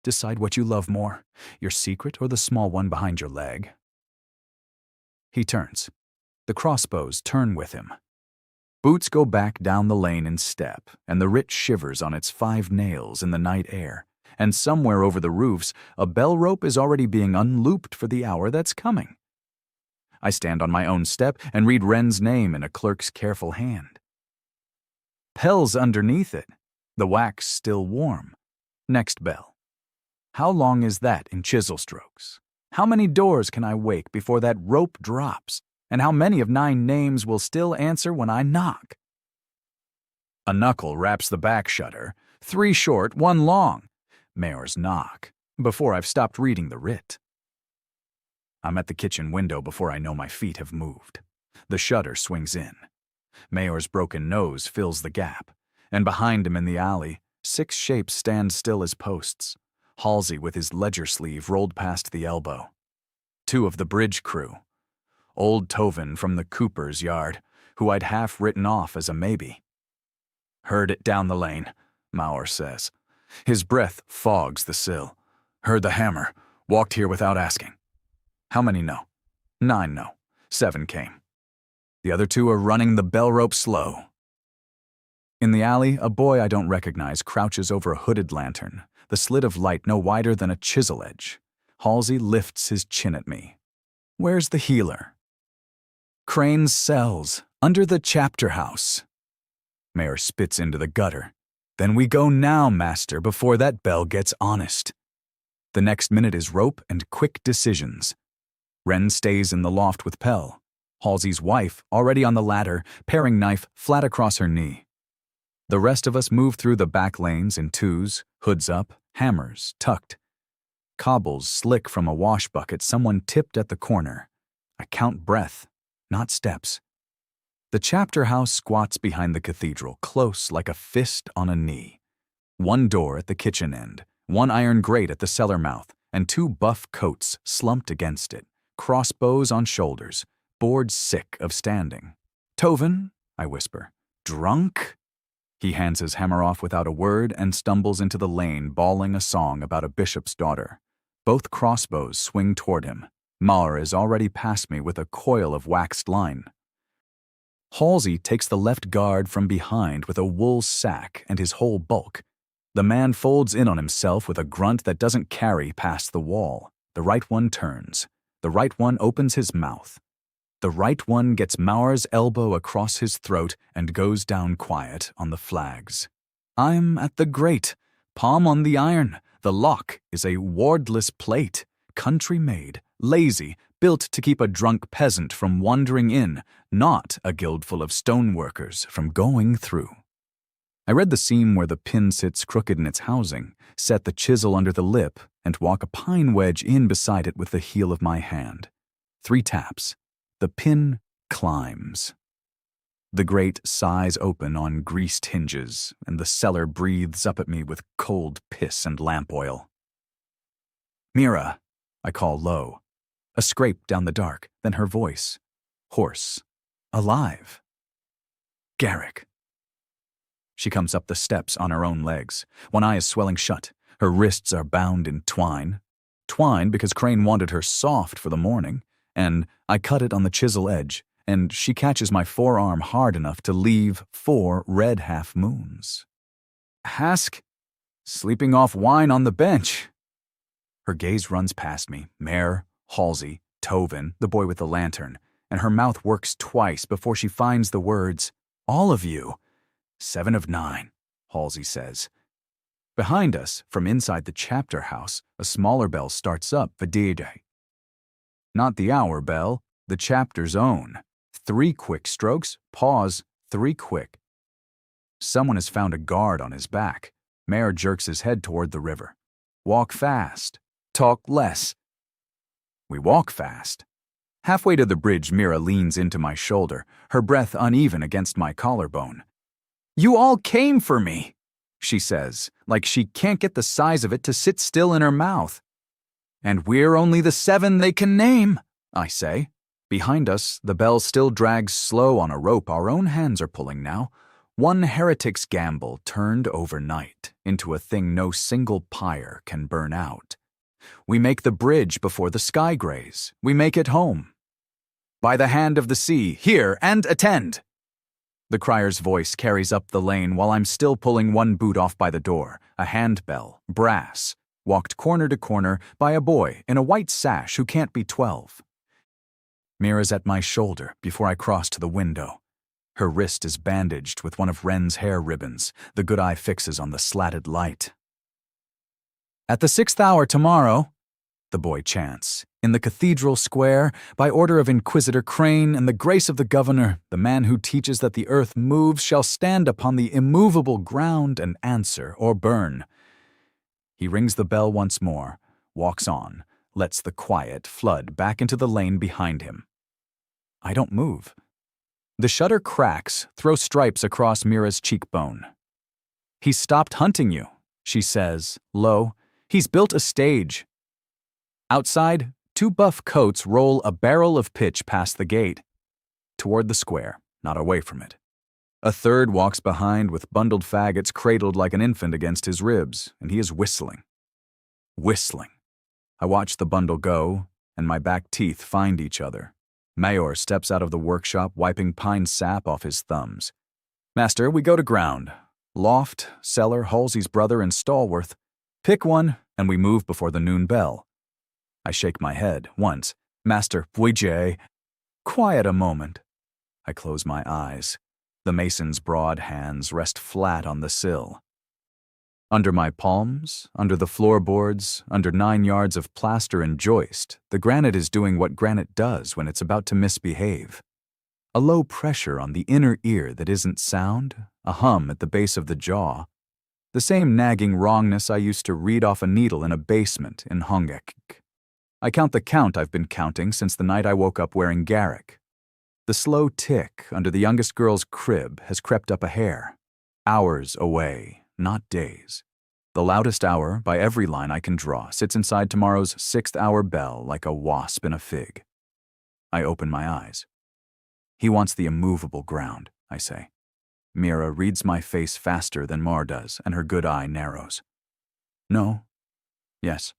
Decide what you love more, your secret or the small one behind your leg." He turns. The crossbows turn with him. Boots go back down the lane in step, and the writ shivers on its 5 nails in the night air, and somewhere over the roofs, a bell rope is already being unlooped for the hour that's coming. I stand on my own step and read Wren's name in a clerk's careful hand. Pell's underneath it, the wax still warm. Next bell. How long is that in chisel strokes? How many doors can I wake before that rope drops? And how many of 9 names will still answer when I knock? A knuckle raps the back shutter, 3 short, 1 long. Mayor's knock, before I've stopped reading the writ. I'm at the kitchen window before I know my feet have moved. The shutter swings in. Mayor's broken nose fills the gap, and behind him in the alley, 6 shapes stand still as posts. Halsey with his ledger sleeve rolled past the elbow. 2 of the bridge crew. Old Tovin from the Cooper's yard, who I'd half written off as a maybe. Heard it down the lane, Maurer says. His breath fogs the sill. Heard the hammer. Walked here without asking. How many know? 9 know. 7 came. The other 2 are running the bell rope slow. In the alley, a boy I don't recognize crouches over a hooded lantern, the slit of light no wider than a chisel edge. Halsey lifts his chin at me. Where's the healer? Crane's cells, under the chapter house. Mayor spits into the gutter. Then we go now, master, before that bell gets honest. The next minute is rope and quick decisions. Wren stays in the loft with Pell. Halsey's wife, already on the ladder, paring knife flat across her knee. The rest of us move through the back lanes in 2s, hoods up, hammers tucked. Cobbles slick from a wash bucket someone tipped at the corner. I count breath, not steps. The chapter house squats behind the cathedral, close like a fist on a knee. 1 door at the kitchen end, 1 iron grate at the cellar mouth, and 2 buff coats slumped against it, crossbows on shoulders, bored sick of standing. Tovin, I whisper. Drunk? He hands his hammer off without a word and stumbles into the lane, bawling a song about a bishop's daughter. Both crossbows swing toward him. Maurer is already past me with a coil of waxed line. Halsey takes the left guard from behind with a wool sack and his whole bulk. The man folds in on himself with a grunt that doesn't carry past the wall. The right one turns. The right one opens his mouth. The right one gets Maurer's elbow across his throat and goes down quiet on the flags. I'm at the grate, palm on the iron. The lock is a wardless plate, country-made, lazy, built to keep a drunk peasant from wandering in, not a guild full of stoneworkers from going through. I read the seam where the pin sits crooked in its housing, set the chisel under the lip, and walk a pine wedge in beside it with the heel of my hand. 3 taps. The pin climbs. The grate sighs open on greased hinges, and the cellar breathes up at me with cold piss and lamp oil. Mira, I call low. A scrape down the dark, then her voice. Hoarse. Alive. Garrick. She comes up the steps on her own legs. One eye is swelling shut. Her wrists are bound in twine. Twine because Crane wanted her soft for the morning, and I cut it on the chisel edge, and she catches my forearm hard enough to leave 4 red half-moons. Hask, sleeping off wine on the bench. Her gaze runs past me, Mayor, Halsey, Tovin, the boy with the lantern, and her mouth works twice before she finds the words, all of you. 7 of 9, Halsey says. Behind us, from inside the chapter house, a smaller bell starts up, Vidide. Not the hour bell, the chapter's own. 3 quick strokes, pause, 3 quick. Someone has found a guard on his back. Mayor jerks his head toward the river. Walk fast. Talk less. We walk fast. Halfway to the bridge, Mira leans into my shoulder, her breath uneven against my collarbone. You all came for me, she says, like she can't get the size of it to sit still in her mouth. And we're only the 7 they can name, I say. Behind us, the bell still drags slow on a rope our own hands are pulling now. 1 heretic's gamble turned overnight into a thing no single pyre can burn out. We make the bridge before the sky grays. We make it home. By the hand of the sea, hear and attend. The crier's voice carries up the lane while I'm still pulling 1 boot off by the door, a handbell, brass, walked corner to corner by a boy in a white sash who can't be 12. Mira's at my shoulder before I cross to the window. Her wrist is bandaged with one of Wren's hair ribbons, the good eye fixes on the slatted light. At the 6th hour tomorrow, the boy chants, In the cathedral square, by order of Inquisitor Crane and the grace of the governor, the man who teaches that the earth moves shall stand upon the immovable ground and answer or burn. He rings the bell once more, walks on, lets the quiet flood back into the lane behind him. I don't move. The shutter cracks, throw stripes across Mira's cheekbone. "He's stopped hunting you," she says, low. "He's built a stage." Outside, 2 buff coats roll a barrel of pitch past the gate, toward the square, not away from it. A third walks behind with bundled faggots cradled like an infant against his ribs, and he is whistling. Whistling. I watch the bundle go, and my back teeth find each other. Mayor steps out of the workshop, wiping pine sap off his thumbs. "Master, we go to ground. Loft, cellar, Halsey's brother, and Stallworth. Pick one, and we move before the noon bell." I shake my head once. "Master, Vijay." Quiet a moment. I close my eyes. The mason's broad hands rest flat on the sill. Under my palms, under the floorboards, under 9 yards of plaster and joist, the granite is doing what granite does when it's about to misbehave. A low pressure on the inner ear that isn't sound, a hum at the base of the jaw. The same nagging wrongness I used to read off a needle in a basement in Hongek. I count the count I've been counting since the night I woke up wearing Garrick. The slow tick under the youngest girl's crib has crept up a hair. Hours away, not days. The loudest hour, by every line I can draw, sits inside tomorrow's 6th-hour bell like a wasp in a fig. I open my eyes. "He wants the immovable ground," I say. Mira reads my face faster than Mar does, and her good eye narrows. "No. Yes.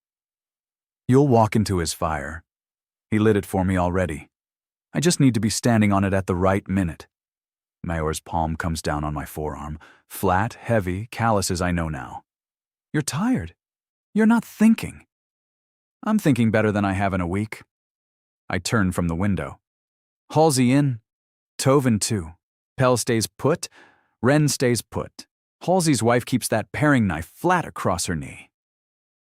You'll walk into his fire. He lit it for me already. I just need to be standing on it at the right minute." Mayor's palm comes down on my forearm, flat, heavy, callous as I know now. "You're tired. You're not thinking." "I'm thinking better than I have in a week." I turn from the window. "Halsey in. Tovin too. Pell stays put. Wren stays put. Halsey's wife keeps that paring knife flat across her knee.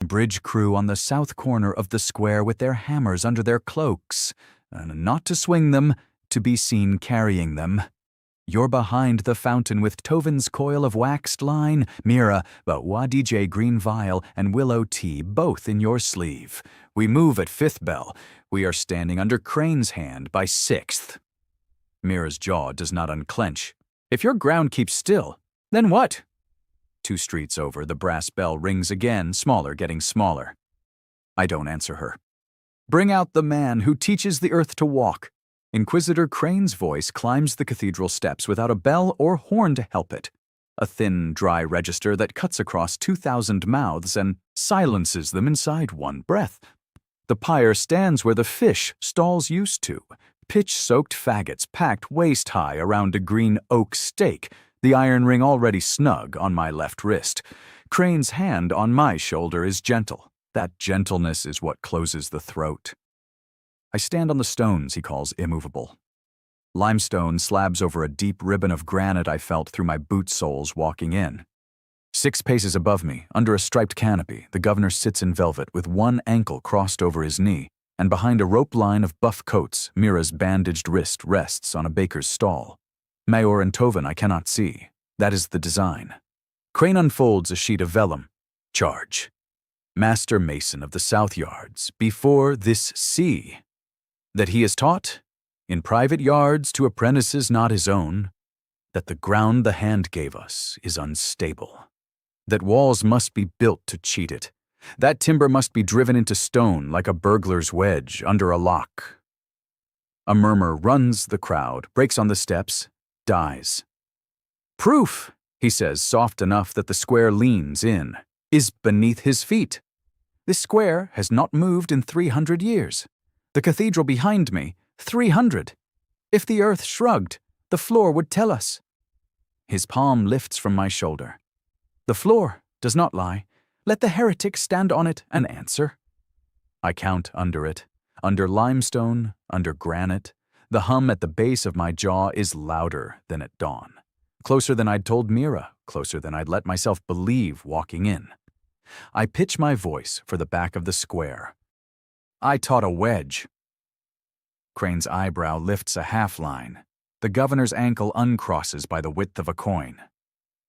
Bridge crew on the south corner of the square with their hammers under their cloaks, not to swing them, to be seen carrying them. You're behind the fountain with Tovin's coil of waxed line, Mira, but Wadij green vial and willow tea both in your sleeve. We move at 5th bell. We are standing under Crane's hand by 6th. Mira's jaw does not unclench. "If your ground keeps still, then what?" 2 streets over, the brass bell rings again, smaller, getting smaller. I don't answer her. "Bring out the man who teaches the earth to walk." Inquisitor Crane's voice climbs the cathedral steps without a bell or horn to help it. A thin, dry register that cuts across 2,000 mouths and silences them inside one breath. The pyre stands where the fish stalls used to, pitch-soaked faggots packed waist-high around a green oak stake, the iron ring already snug on my left wrist. Crane's hand on my shoulder is gentle. That gentleness is what closes the throat. I stand on the stones he calls immovable. Limestone slabs over a deep ribbon of granite I felt through my boot soles walking in. 6 paces above me, under a striped canopy, the governor sits in velvet with one ankle crossed over his knee, and behind a rope line of buff coats, Mira's bandaged wrist rests on a baker's stall. Mayor and Tovin I cannot see. That is the design. Crane unfolds a sheet of vellum. Charge. Master Mason of the South Yards, before this sea. That he is taught, in private yards to apprentices not his own, that the ground the hand gave us is unstable. That walls must be built to cheat it. That timber must be driven into stone like a burglar's wedge under a lock. A murmur runs the crowd, breaks on the steps, dies. "Proof," he says, soft enough that the square leans in, "is beneath his feet. This square has not moved in 300 years. The cathedral behind me, 300. If the earth shrugged, the floor would tell us." His palm lifts from my shoulder. "The floor does not lie. Let the heretic stand on it and answer." I count under it, under limestone, under granite. The hum at the base of my jaw is louder than at dawn. Closer than I'd told Mira, closer than I'd let myself believe walking in. I pitch my voice for the back of the square. I taught a wedge. Crane's eyebrow lifts a half line. The governor's ankle uncrosses by the width of a coin.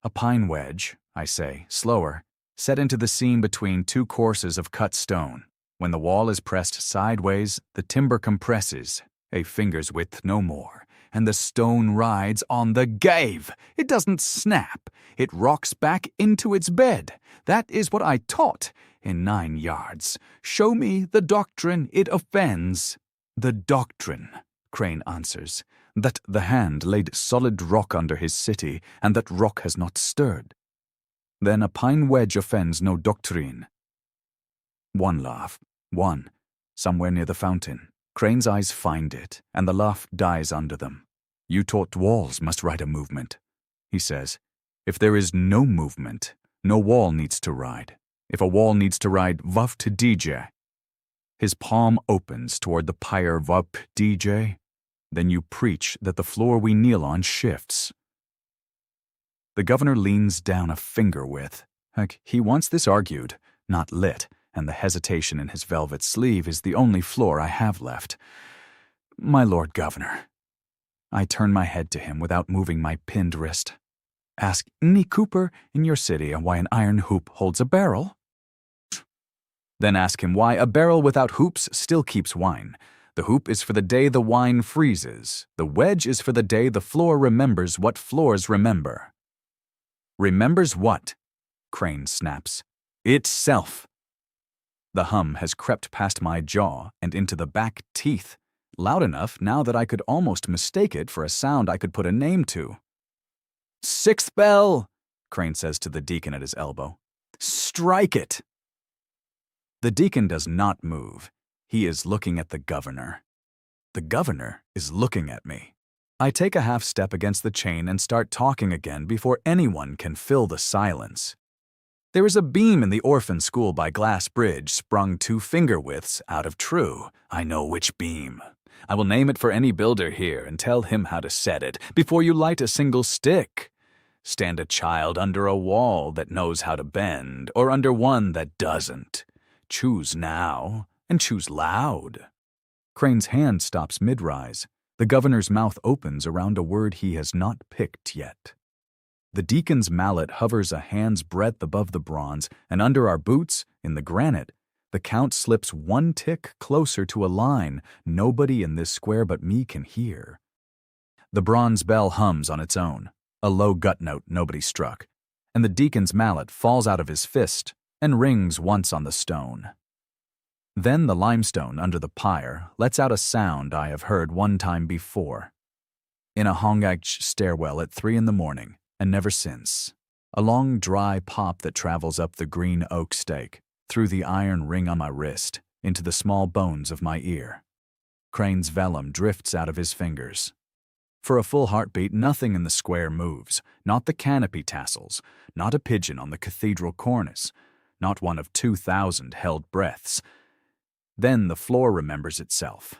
A pine wedge, I say, slower, set into the seam between two courses of cut stone. When the wall is pressed sideways, the timber compresses, a finger's width no more, and the stone rides on the gave. It doesn't snap. It rocks back into its bed. That is what I taught in 9 yards. Show me the doctrine it offends. The doctrine, Crane answers, that the hand laid solid rock under his city, and that rock has not stirred. Then a pine wedge offends no doctrine. One laugh, one, somewhere near the fountain. Crane's eyes find it, and the laugh dies under them. You taught walls must ride a movement, he says. If there is no movement, no wall needs to ride. If a wall needs to ride, vav to DJ. His palm opens toward the pyre vav DJ. Then you preach that the floor we kneel on shifts. The governor leans down a finger width. He wants this argued, not lit, and the hesitation in his velvet sleeve is the only floor I have left. My Lord Governor. I turn my head to him without moving my pinned wrist. Ask any cooper in your city why an iron hoop holds a barrel. Then ask him why a barrel without hoops still keeps wine. The hoop is for the day the wine freezes. The wedge is for the day the floor remembers what floors remember. Remembers what? Crane snaps. Itself. The hum has crept past my jaw and into the back teeth, loud enough now that I could almost mistake it for a sound I could put a name to. Sixth bell, Crane says to the deacon at his elbow. Strike it. The deacon does not move. He is looking at the governor. The governor is looking at me. I take a half step against the chain and start talking again before anyone can fill the silence. There is a beam in the orphan school by Glass Bridge sprung 2 finger widths out of true. I know which beam. I will name it for any builder here and tell him how to set it before you light a single stick. Stand a child under a wall that knows how to bend or under one that doesn't. Choose now and choose loud. Crane's hand stops mid-rise. The governor's mouth opens around a word he has not picked yet. The deacon's mallet hovers a hand's breadth above the bronze, and under our boots, in the granite, the count slips 1 tick closer to a line nobody in this square but me can hear. The bronze bell hums on its own, a low gut note nobody struck, and the deacon's mallet falls out of his fist and rings once on the stone. Then the limestone under the pyre lets out a sound I have heard one time before. In a Hongag stairwell at 3 a.m, and never since. A long, dry pop that travels up the green oak stake, through the iron ring on my wrist, into the small bones of my ear. Crane's vellum drifts out of his fingers. For a full heartbeat, nothing in the square moves, not the canopy tassels, not a pigeon on the cathedral cornice, not one of 2,000 held breaths. Then the floor remembers itself.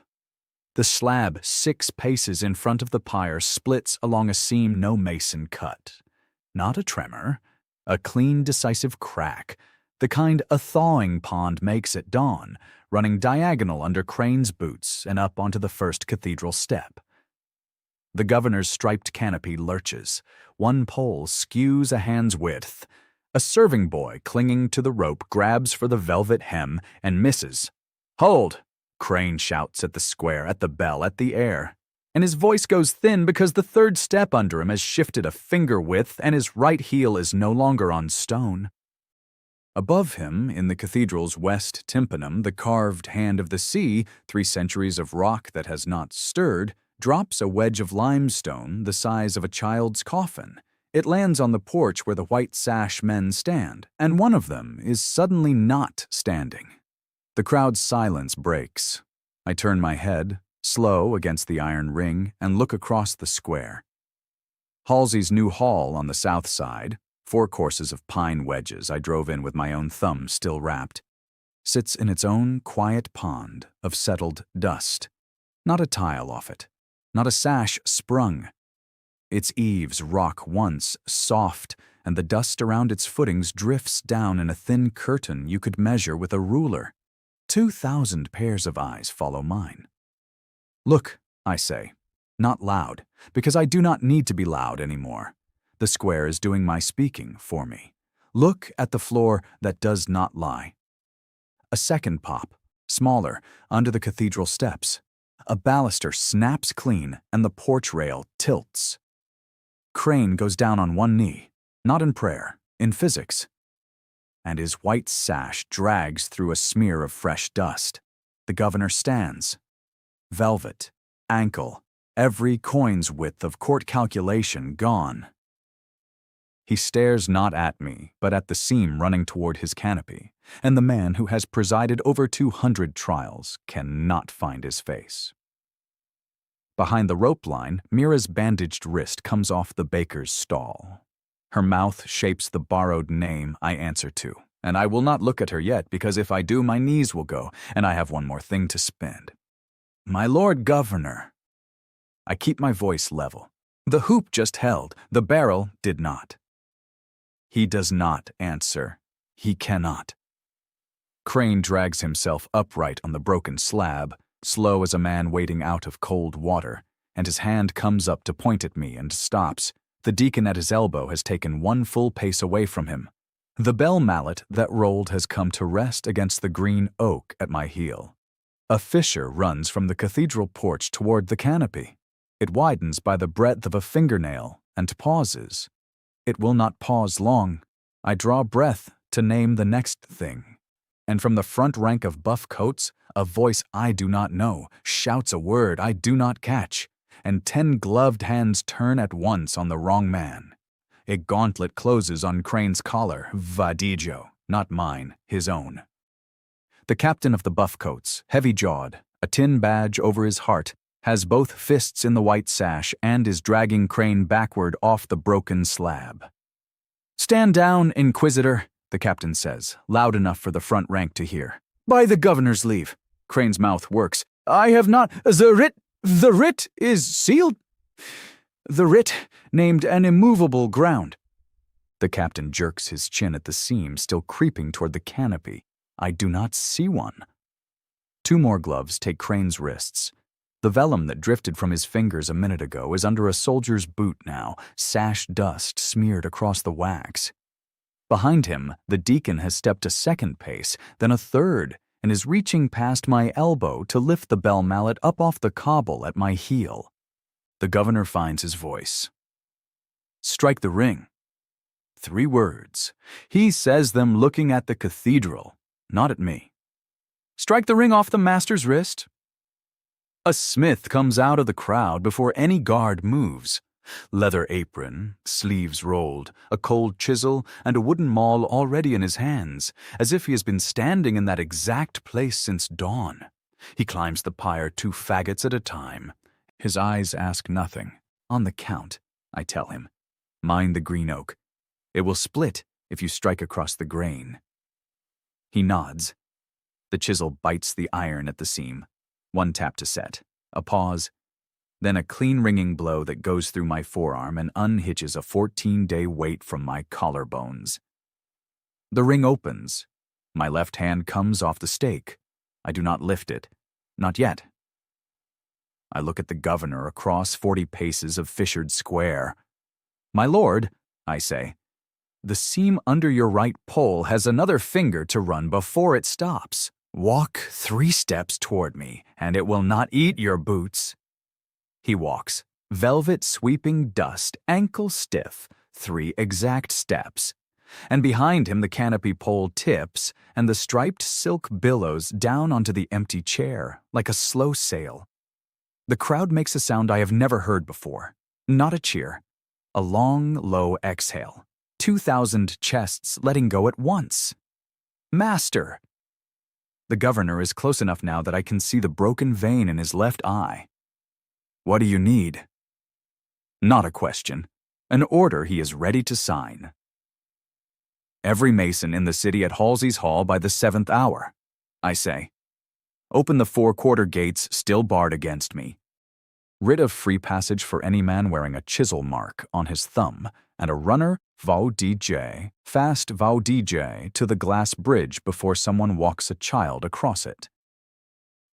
The slab 6 paces in front of the pyre splits along a seam no mason cut. Not a tremor, a clean, decisive crack, the kind a thawing pond makes at dawn, running diagonal under Crane's boots and up onto the first cathedral step. The governor's striped canopy lurches. 1 pole skews a hand's width. A serving boy clinging to the rope grabs for the velvet hem and misses. Hold! Crane shouts at the square, at the bell, at the air. And his voice goes thin because the 3rd step under him has shifted a finger width and his right heel is no longer on stone. Above him, in the cathedral's west tympanum, the carved hand of the sea, 3 centuries of rock that has not stirred, drops a wedge of limestone the size of a child's coffin. It lands on the porch where the white sash men stand, and one of them is suddenly not standing. The crowd's silence breaks. I turn my head, slow against the iron ring, and look across the square. Halsey's new hall on the south side, 4 courses of pine wedges I drove in with my own thumb still wrapped, sits in its own quiet pond of settled dust. Not a tile off it, not a sash sprung. Its eaves rock once soft, and the dust around its footings drifts down in a thin curtain you could measure with a ruler. 2,000 pairs of eyes follow mine. Look, I say, not loud, because I do not need to be loud anymore. The square is doing my speaking for me. Look at the floor that does not lie. A second pop, smaller, under the cathedral steps. A baluster snaps clean and the porch rail tilts. Crane goes down on one knee, not in prayer, in physics. And his white sash drags through a smear of fresh dust. The governor stands. Velvet, ankle, every coin's width of court calculation gone. He stares not at me, but at the seam running toward his canopy, and the man who has presided over 200 trials cannot find his face. Behind the rope line, Mira's bandaged wrist comes off the baker's stall. Her mouth shapes the borrowed name I answer to, and I will not look at her yet because if I do, my knees will go, and I have one more thing to spend. My Lord Governor. I keep my voice level. The hoop just held, the barrel did not. He does not answer. He cannot. Crane drags himself upright on the broken slab, slow as a man wading out of cold water, and his hand comes up to point at me and stops. The deacon at his elbow has taken one full pace away from him. The bell mallet that rolled has come to rest against the green oak at my heel. A fissure runs from the cathedral porch toward the canopy. It widens by the breadth of a fingernail and pauses. It will not pause long. I draw breath to name the next thing. And from the front rank of buff coats, a voice I do not know shouts a word I do not catch, and 10 gloved hands turn at once on the wrong man. A gauntlet closes on Crane's collar, Vadijo, not mine, his own. The captain of the buff coats, heavy-jawed, a tin badge over his heart, has both fists in the white sash and is dragging Crane backward off the broken slab. Stand down, Inquisitor, the captain says, loud enough for the front rank to hear. By the governor's leave. Crane's mouth works. I have not. The writ is sealed. The writ named an immovable ground. The captain jerks his chin at the seam, still creeping toward the canopy. I do not see one. 2 more gloves take Crane's wrists. The vellum that drifted from his fingers a minute ago is under a soldier's boot now, sash dust smeared across the wax. Behind him, the deacon has stepped a second pace, then a third, and is reaching past my elbow to lift the bell mallet up off the cobble at my heel. The governor finds his voice. Strike the ring. 3 words. He says them looking at the cathedral, not at me. Strike the ring off the master's wrist. A smith comes out of the crowd before any guard moves. Leather apron, sleeves rolled, a cold chisel, and a wooden maul already in his hands, as if he has been standing in that exact place since dawn. He climbs the pyre 2 faggots at a time. His eyes ask nothing. On the count, I tell him. Mind the green oak. It will split if you strike across the grain. He nods. The chisel bites the iron at the seam. 1 tap to set. A pause. Then a clean ringing blow that goes through my forearm and unhitches a 14-day weight from my collarbones. The ring opens. My left hand comes off the stake. I do not lift it. Not yet. I look at the governor across 40 paces of fissured square. My lord, I say, the seam under your right pole has another finger to run before it stops. Walk 3 steps toward me, and it will not eat your boots. He walks, velvet sweeping dust, ankle stiff, 3 exact steps. And behind him the canopy pole tips, and the striped silk billows down onto the empty chair, like a slow sail. The crowd makes a sound I have never heard before. Not a cheer. A long, low exhale. 2,000 chests letting go at once. Master! The governor is close enough now that I can see the broken vein in his left eye. What do you need? Not a question. An order he is ready to sign. Every mason in the city at Halsey's Hall by the 7th hour, I say. Open the 4 quarter gates still barred against me. writ of free passage for any man wearing a chisel mark on his thumb, and a runner, fast VODJ, to the glass bridge before someone walks a child across it.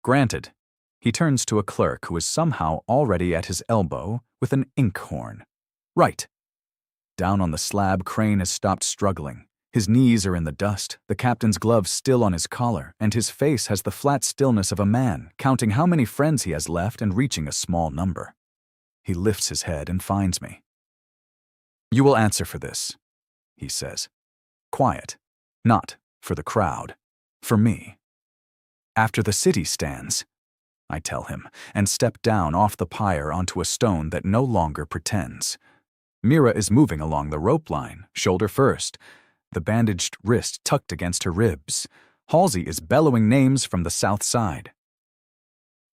Granted. He turns to a clerk who is somehow already at his elbow with an inkhorn. Right. Down on the slab, Crane has stopped struggling. His knees are in the dust, the captain's glove still on his collar, and his face has the flat stillness of a man, counting how many friends he has left and reaching a small number. He lifts his head and finds me. "You will answer for this," he says. Quiet. Not for the crowd. For me. "After the city stands," I tell him, and step down off the pyre onto a stone that no longer pretends. Mira is moving along the rope line, shoulder first, the bandaged wrist tucked against her ribs. Halsey is bellowing names from the south side.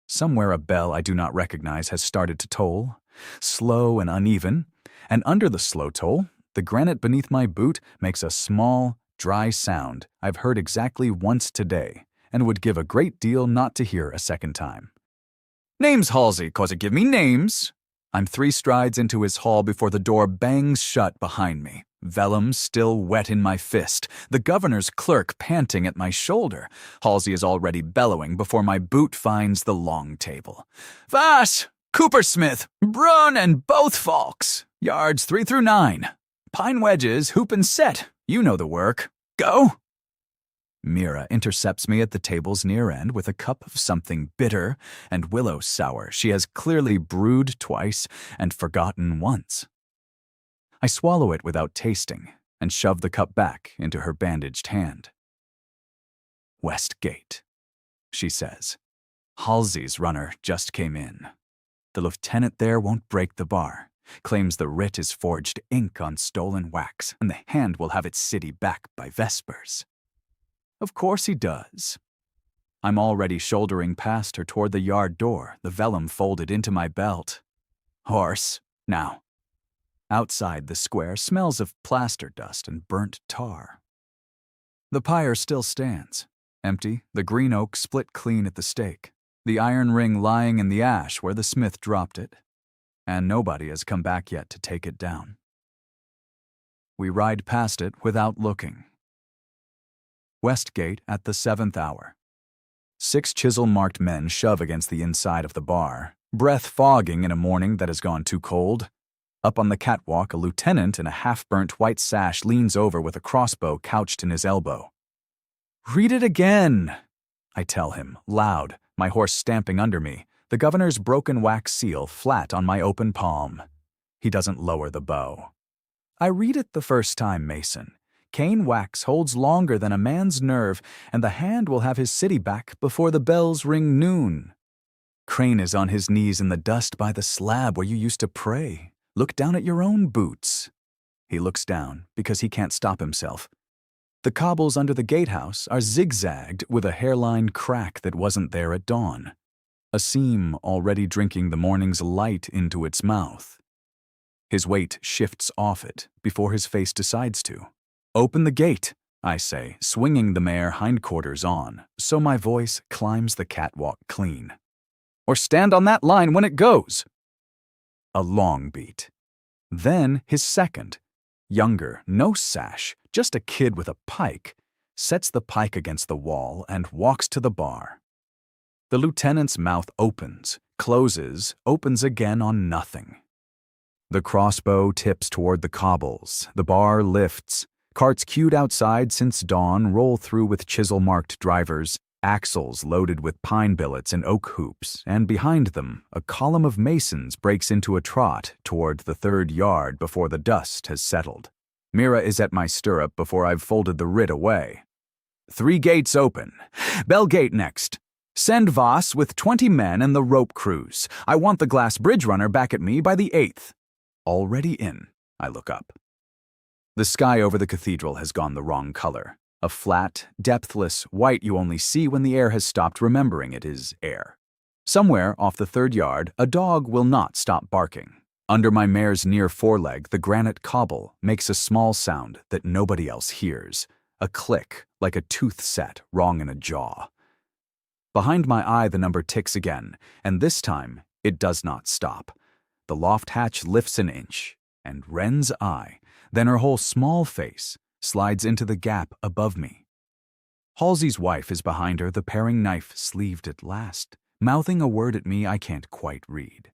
Somewhere a bell I do not recognize has started to toll, slow and uneven, and under the slow toll, the granite beneath my boot makes a small, dry sound I've heard exactly once today, and would give a great deal not to hear a second time. "Names, Halsey, 'cause it give me names." I'm 3 strides into his hall before the door bangs shut behind me. Vellum still wet in my fist, the governor's clerk panting at my shoulder. Halsey is already bellowing before my boot finds the long table. "Vass, Coopersmith, Brun, and both folks. Yards 3 through 9. Pine wedges, hoop and set. You know the work. Go!" Mira intercepts me at the table's near end with a cup of something bitter and willow sour she has clearly brewed twice and forgotten once. I swallow it without tasting and shove the cup back into her bandaged hand. "West Gate," she says. "Halsey's runner just came in. The lieutenant there won't break the bar. Claims the writ is forged ink on stolen wax, and the hand will have its city back by vespers." Of course he does. I'm already shouldering past her toward the yard door, the vellum folded into my belt. Horse, now. Outside the square smells of plaster dust and burnt tar. The pyre still stands, empty, the green oak split clean at the stake, the iron ring lying in the ash where the smith dropped it, and nobody has come back yet to take it down. We ride past it without looking. Westgate at the 7th hour. 6 chisel-marked men shove against the inside of the bar, breath fogging in a morning that has gone too cold. Up on the catwalk, a lieutenant in a half-burnt white sash leans over with a crossbow couched in his elbow. "Read it again," I tell him, loud, my horse stamping under me, the governor's broken wax seal flat on my open palm. He doesn't lower the bow. "I read it the first time, Mason. Cane wax holds longer than a man's nerve, and the hand will have his city back before the bells ring noon. Crane is on his knees in the dust by the slab where you used to pray. Look down at your own boots." He looks down because he can't stop himself. The cobbles under the gatehouse are zigzagged with a hairline crack that wasn't there at dawn, a seam already drinking the morning's light into its mouth. His weight shifts off it before his face decides to. "Open the gate," I say, swinging the mare hindquarters on, so my voice climbs the catwalk clean. "Or stand on that line when it goes." A long beat. Then his second, younger, no sash, just a kid with a pike, sets the pike against the wall and walks to the bar. The lieutenant's mouth opens, closes, opens again on nothing. The crossbow tips toward the cobbles, the bar lifts. Carts queued outside since dawn roll through with chisel-marked drivers, axles loaded with pine billets and oak hoops, and behind them, a column of masons breaks into a trot toward the 3rd yard before the dust has settled. Mira is at my stirrup before I've folded the writ away. 3 gates open. Bell Gate next. Send Voss with 20 men and the rope crews. I want the glass bridge runner back at me by the 8th. Already in, I look up. The sky over the cathedral has gone the wrong color. A flat, depthless white you only see when the air has stopped remembering it is air. Somewhere off the 3rd yard, a dog will not stop barking. Under my mare's near foreleg, the granite cobble makes a small sound that nobody else hears. A click, like a tooth set wrong in a jaw. Behind my eye, the number ticks again, and this time It does not stop. The loft hatch lifts an inch, and Wren's eye, then her whole small face, slides into the gap above me. Halsey's wife is behind her, the paring knife sleeved at last, mouthing a word at me I can't quite read.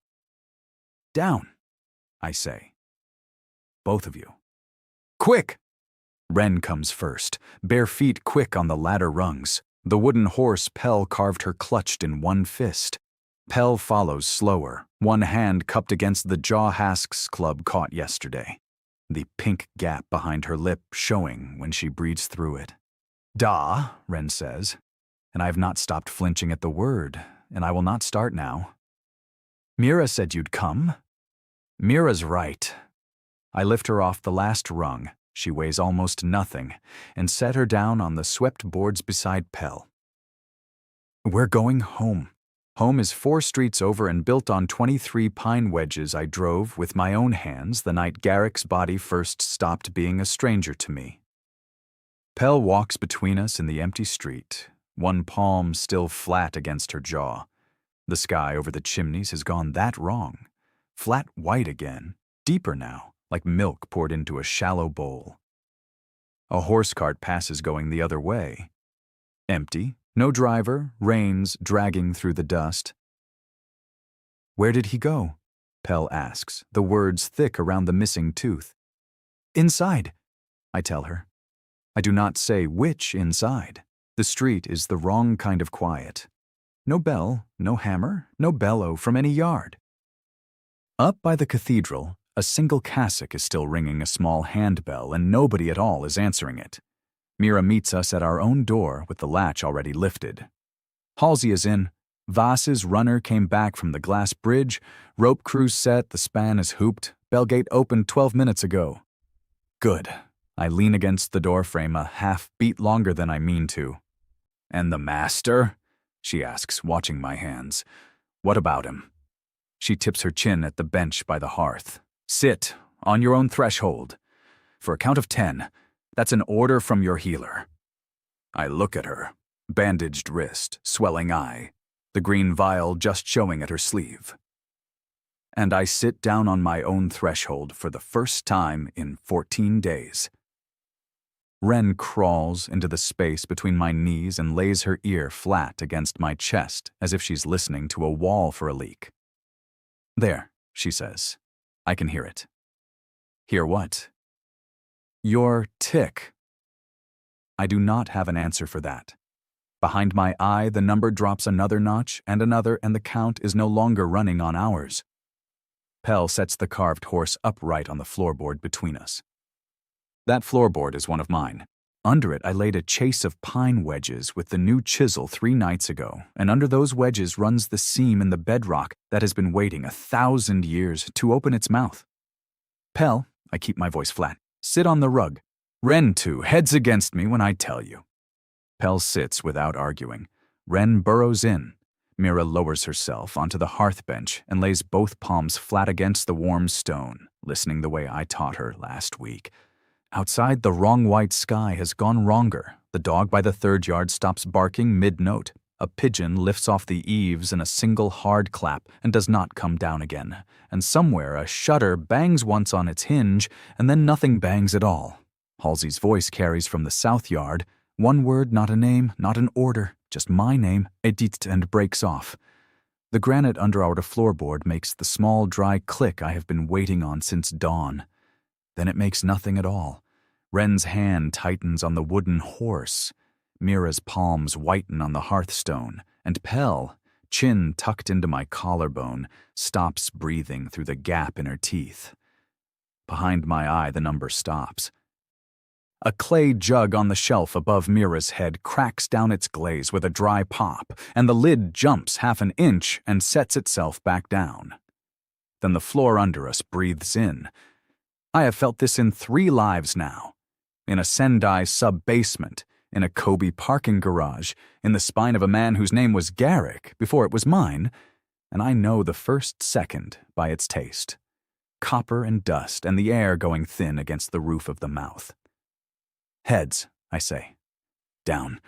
"Down," I say. "Both of you." "Quick!" Wren comes first, bare feet quick on the ladder rungs. The wooden horse Pell carved her clutched in one fist. Pell follows slower, one hand cupped against the jaw hasks club caught yesterday, the pink gap behind her lip showing when she breathes through it. "Da," Wren says, and I have not stopped flinching at the word, and I will not start now. "Mira said you'd come." "Mira's right." I lift her off the last rung, she weighs almost nothing, and set her down on the swept boards beside Pell. "We're going home." Home is 4 streets over and built on 23 pine wedges I drove with my own hands the night Garrick's body first stopped being a stranger to me. Pell walks between us in the empty street, one palm still flat against her jaw. The sky over the chimneys has gone that wrong. Flat white again, deeper now, like milk poured into a shallow bowl. A horse cart passes going the other way. Empty, no driver, reins dragging through the dust. "Where did he go?" Pell asks, the words thick around the missing tooth. "Inside," I tell her. I do not say which inside. The street is the wrong kind of quiet. No bell, no hammer, no bellow from any yard. Up by the cathedral, a single cassock is still ringing a small handbell and nobody at all is answering it. Mira meets us at our own door with the latch already lifted. Halsey is in. Vass's runner came back from the glass bridge. Rope crew's set, the span is hooped. Bellgate opened 12 minutes ago. Good. I lean against the doorframe a half beat longer than I mean to. "And the master?" she asks, watching my hands. "What about him?" She tips her chin at the bench by the hearth. "Sit, on your own threshold. For a count of 10, that's an order from your healer." I look at her, bandaged wrist, swelling eye, the green vial just showing at her sleeve. And I sit down on my own threshold for the first time in 14 days. Wren crawls into the space between my knees and lays her ear flat against my chest as if she's listening to a wall for a leak. "There," she says. I can hear it. "Hear what?" "Your tick." I do not have an answer for that. Behind my eye, the number drops another notch, and the count is no longer running on hours. Pell sets the carved horse upright on the floorboard between us. That floorboard is one of mine. Under it I laid a chase of pine wedges with the new chisel 3 nights ago, and under those wedges runs the seam in the bedrock that has been waiting 1,000 years to open its mouth. "Pell," I keep my voice flat, "sit on the rug. Wren too, heads against me when I tell you." Pell sits without arguing. Wren burrows in. Mira lowers herself onto the hearth bench and lays both palms flat against the warm stone, listening the way I taught her last week. Outside, the wrong white sky has gone wronger. The dog by the 3rd yard stops barking mid-note. A pigeon lifts off the eaves in a single hard clap and does not come down again. And somewhere a shutter bangs once on its hinge, and then nothing bangs at all. Halsey's voice carries from the south yard. One word, not a name, not an order, just my name, Edith, and breaks off. The granite under our floorboard makes the small dry click I have been waiting on since dawn. Then it makes nothing at all. Wren's hand tightens on the wooden horse. Mira's palms whiten on the hearthstone, and Pell, chin tucked into my collarbone, stops breathing through the gap in her teeth. Behind my eye, the number stops. A clay jug on the shelf above Mira's head cracks down its glaze with a dry pop, and the lid jumps 1/2 inch and sets itself back down. Then the floor under us breathes in. I have felt this in 3 lives now. In a Sendai sub-basement, in a Kobe parking garage, in the spine of a man whose name was Garrick before it was mine, and I know the first second by its taste. Copper and dust and the air going thin against the roof of the mouth. "Heads," I say. "Down.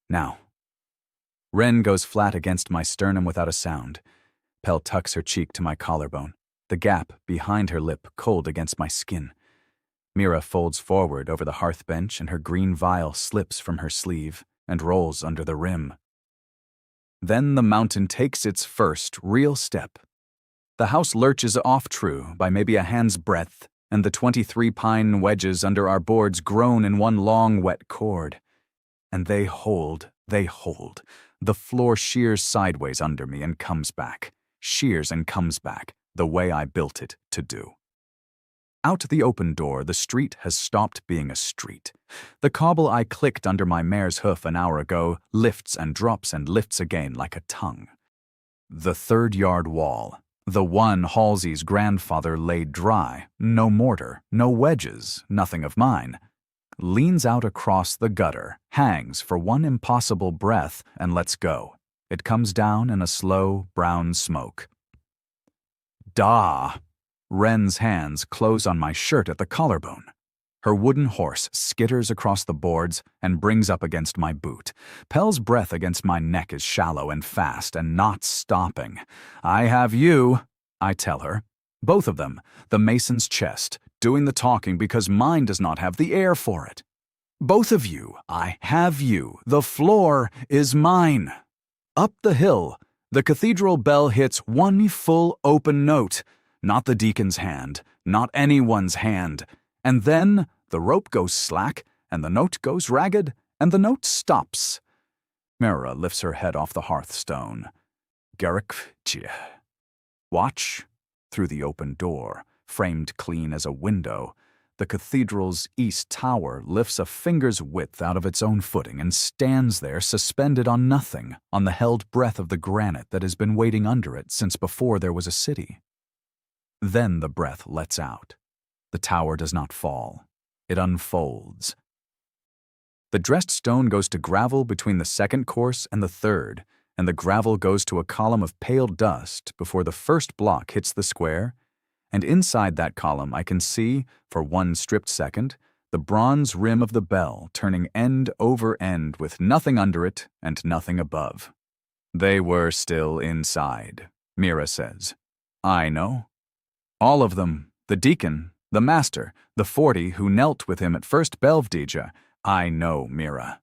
Now." Wren goes flat against my sternum without a sound. Pell tucks her cheek to my collarbone, the gap behind her lip cold against my skin. Mira folds forward over the hearth bench and her green vial slips from her sleeve and rolls under the rim. Then the mountain takes its first real step. The house lurches off true by maybe a hand's breadth, and the 23 pine wedges under our boards groan in one long wet cord. And they hold. The floor shears sideways under me and comes back, shears and comes back, the way I built it to do. Out the open door, the street has stopped being a street. The cobble I clicked under my mare's hoof an hour ago lifts and drops and lifts again like a tongue. The third-yard wall, the one Halsey's grandfather laid dry, no mortar, no wedges, nothing of mine, leans out across the gutter, hangs for one impossible breath, and lets go. It comes down in a slow, brown smoke. Da! Wren's hands close on my shirt at the collarbone. Her wooden horse skitters across the boards and brings up against my boot. Pell's breath against my neck is shallow and fast and not stopping. I have you, I tell her. Both of them, the mason's chest, doing the talking because mine does not have the air for it. Both of you, I have you. The floor is mine. Up the hill, the cathedral bell hits one full open note. Not the deacon's hand, not anyone's hand. And then the rope goes slack, and the note goes ragged, and the note stops. Mira lifts her head off the hearthstone. Garrick, watch. Through the open door, framed clean as a window, the cathedral's east tower lifts a finger's width out of its own footing and stands there suspended on nothing, on the held breath of the granite that has been waiting under it since before there was a city. Then the breath lets out. The tower does not fall. It unfolds. The dressed stone goes to gravel between the second course and the third, and the gravel goes to a column of pale dust before the first block hits the square, and inside that column I can see, for one stripped second, the bronze rim of the bell turning end over end with nothing under it and nothing above. They were still inside, Mira says. I know. All of them, the deacon, the master, the 40 who knelt with him at first Belvedere, I know, Mira.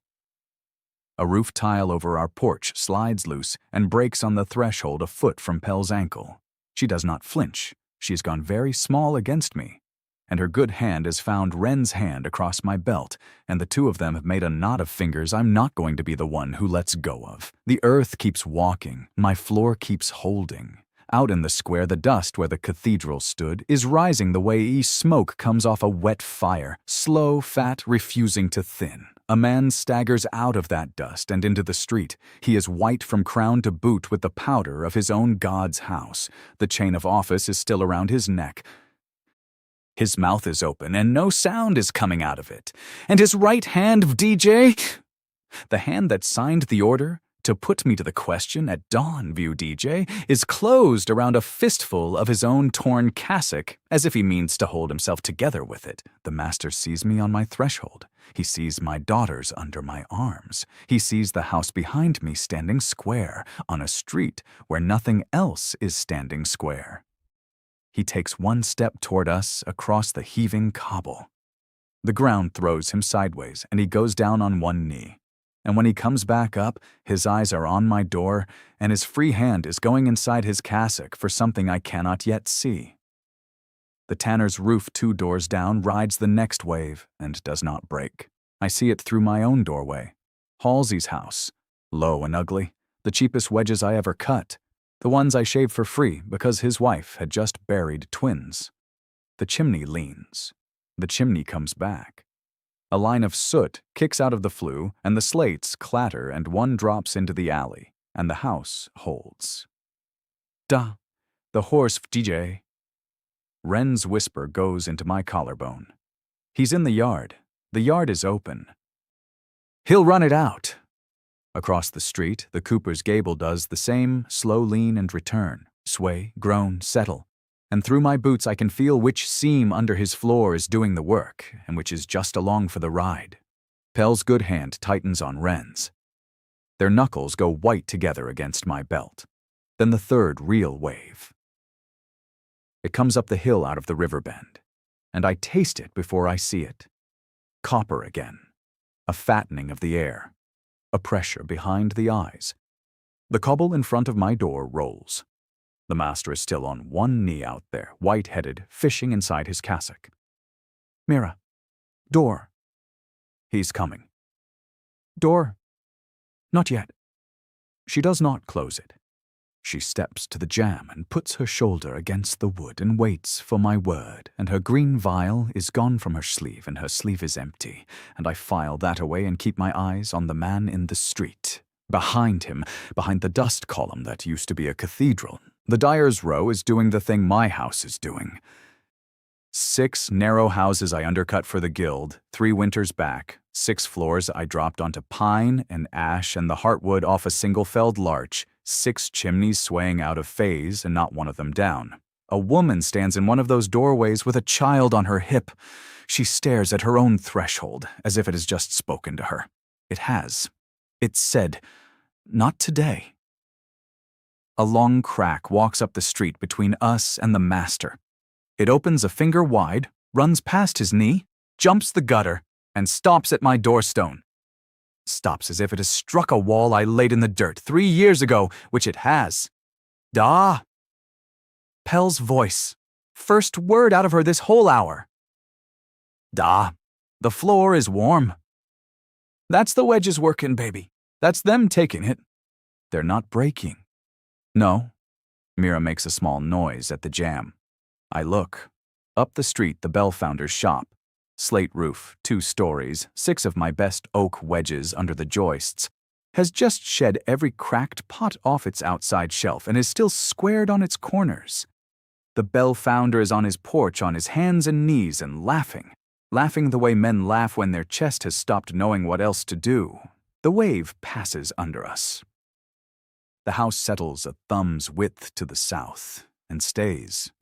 A roof tile over our porch slides loose and breaks on the threshold a foot from Pell's ankle. She does not flinch. She has gone very small against me. And her good hand has found Wren's hand across my belt, and the two of them have made a knot of fingers I'm not going to be the one who lets go of. The earth keeps walking. My floor keeps holding. Out in the square, the dust where the cathedral stood is rising the way smoke comes off a wet fire, slow, fat, refusing to thin. A man staggers out of that dust and into the street. He is white from crown to boot with the powder of his own God's house. The chain of office is still around his neck. His mouth is open and no sound is coming out of it. And his right hand, DJ, the hand that signed the order to put me to the question at dawn, view DJ, is closed around a fistful of his own torn cassock, as if he means to hold himself together with it. The master sees me on my threshold. He sees my daughters under my arms. He sees the house behind me standing square on a street where nothing else is standing square. He takes one step toward us across the heaving cobble. The ground throws him sideways, and he goes down on one knee. And when he comes back up, his eyes are on my door, and his free hand is going inside his cassock for something I cannot yet see. The tanner's roof 2 doors down rides the next wave and does not break. I see it through my own doorway. Halsey's house, low and ugly, the cheapest wedges I ever cut, the ones I shaved for free because his wife had just buried twins. The chimney leans. The chimney comes back. A line of soot kicks out of the flue, and the slates clatter, and one drops into the alley, and the house holds. Da, the horse DJ. Wren's whisper goes into my collarbone. He's in the yard. The yard is open. He'll run it out. Across the street, the cooper's gable does the same slow lean and return, sway, groan, settle. And through my boots I can feel which seam under his floor is doing the work and which is just along for the ride. Pell's good hand tightens on Wren's. Their knuckles go white together against my belt. Then the third real wave. It comes up the hill out of the river bend, and I taste it before I see it. Copper again, a fattening of the air, a pressure behind the eyes. The cobble in front of my door rolls. The master is still on one knee out there, white-headed, fishing inside his cassock. Mira, door. He's coming. Door. Not yet. She does not close it. She steps to the jamb and puts her shoulder against the wood and waits for my word, and her green vial is gone from her sleeve, and her sleeve is empty, and I file that away and keep my eyes on the man in the street. Behind him, behind the dust column that used to be a cathedral, the dyer's row is doing the thing my house is doing. 6 narrow houses I undercut for the guild, 3 winters back, 6 floors I dropped onto pine and ash and the heartwood off a single-felled larch, 6 chimneys swaying out of phase and not one of them down. A woman stands in one of those doorways with a child on her hip. She stares at her own threshold as if it has just spoken to her. It has. It said, "Not today." A long crack walks up the street between us and the master. It opens a finger wide, runs past his knee, jumps the gutter, and stops at my doorstone. Stops as if it has struck a wall I laid in the dirt 3 years ago, which it has. Da! Pell's voice. First word out of her this whole hour. Da! The floor is warm. That's the wedges working, baby. That's them taking it. They're not breaking. No. Mira makes a small noise at the jamb. I look. Up the street, the bell founder's shop. Slate roof, 2 stories, 6 of my best oak wedges under the joists. Has just shed every cracked pot off its outside shelf and is still squared on its corners. The bell founder is on his porch on his hands and knees and laughing. Laughing the way men laugh when their chest has stopped knowing what else to do. The wave passes under us. The house settles a thumb's width to the south and stays.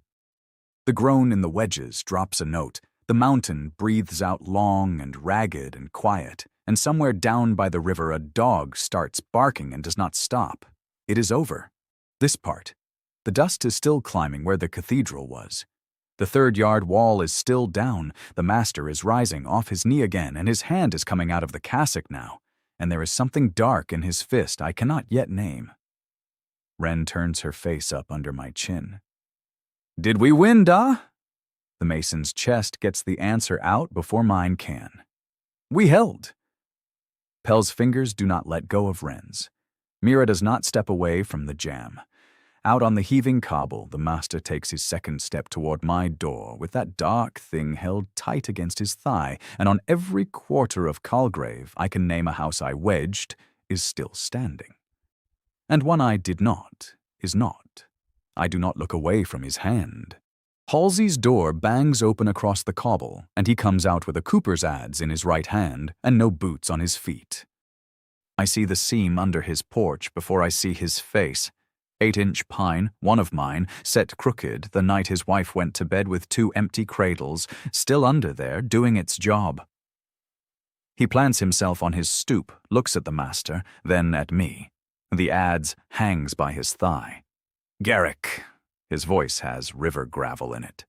The groan in the wedges drops a note. The mountain breathes out long and ragged and quiet, and somewhere down by the river a dog starts barking and does not stop. It is over. This part. The dust is still climbing where the cathedral was. The 3rd-yard wall is still down. The master is rising off his knee again, and his hand is coming out of the cassock now, and there is something dark in his fist I cannot yet name. Wren turns her face up under my chin. Did we win, Da? The mason's chest gets the answer out before mine can. We held. Pell's fingers do not let go of Wren's. Mira does not step away from the jamb. Out on the heaving cobble, the master takes his 2nd step toward my door with that dark thing held tight against his thigh, and on every quarter of Calgrave I can name a house I wedged is still standing. And one I did not is not. I do not look away from his hand. Halsey's door bangs open across the cobble, and he comes out with a cooper's adze in his right hand and no boots on his feet. I see the seam under his porch before I see his face. 8-inch pine, one of mine, set crooked the night his wife went to bed with 2 empty cradles, still under there, doing its job. He plants himself on his stoop, looks at the master, then at me. The adze hangs by his thigh. Garrick. His voice has river gravel in it.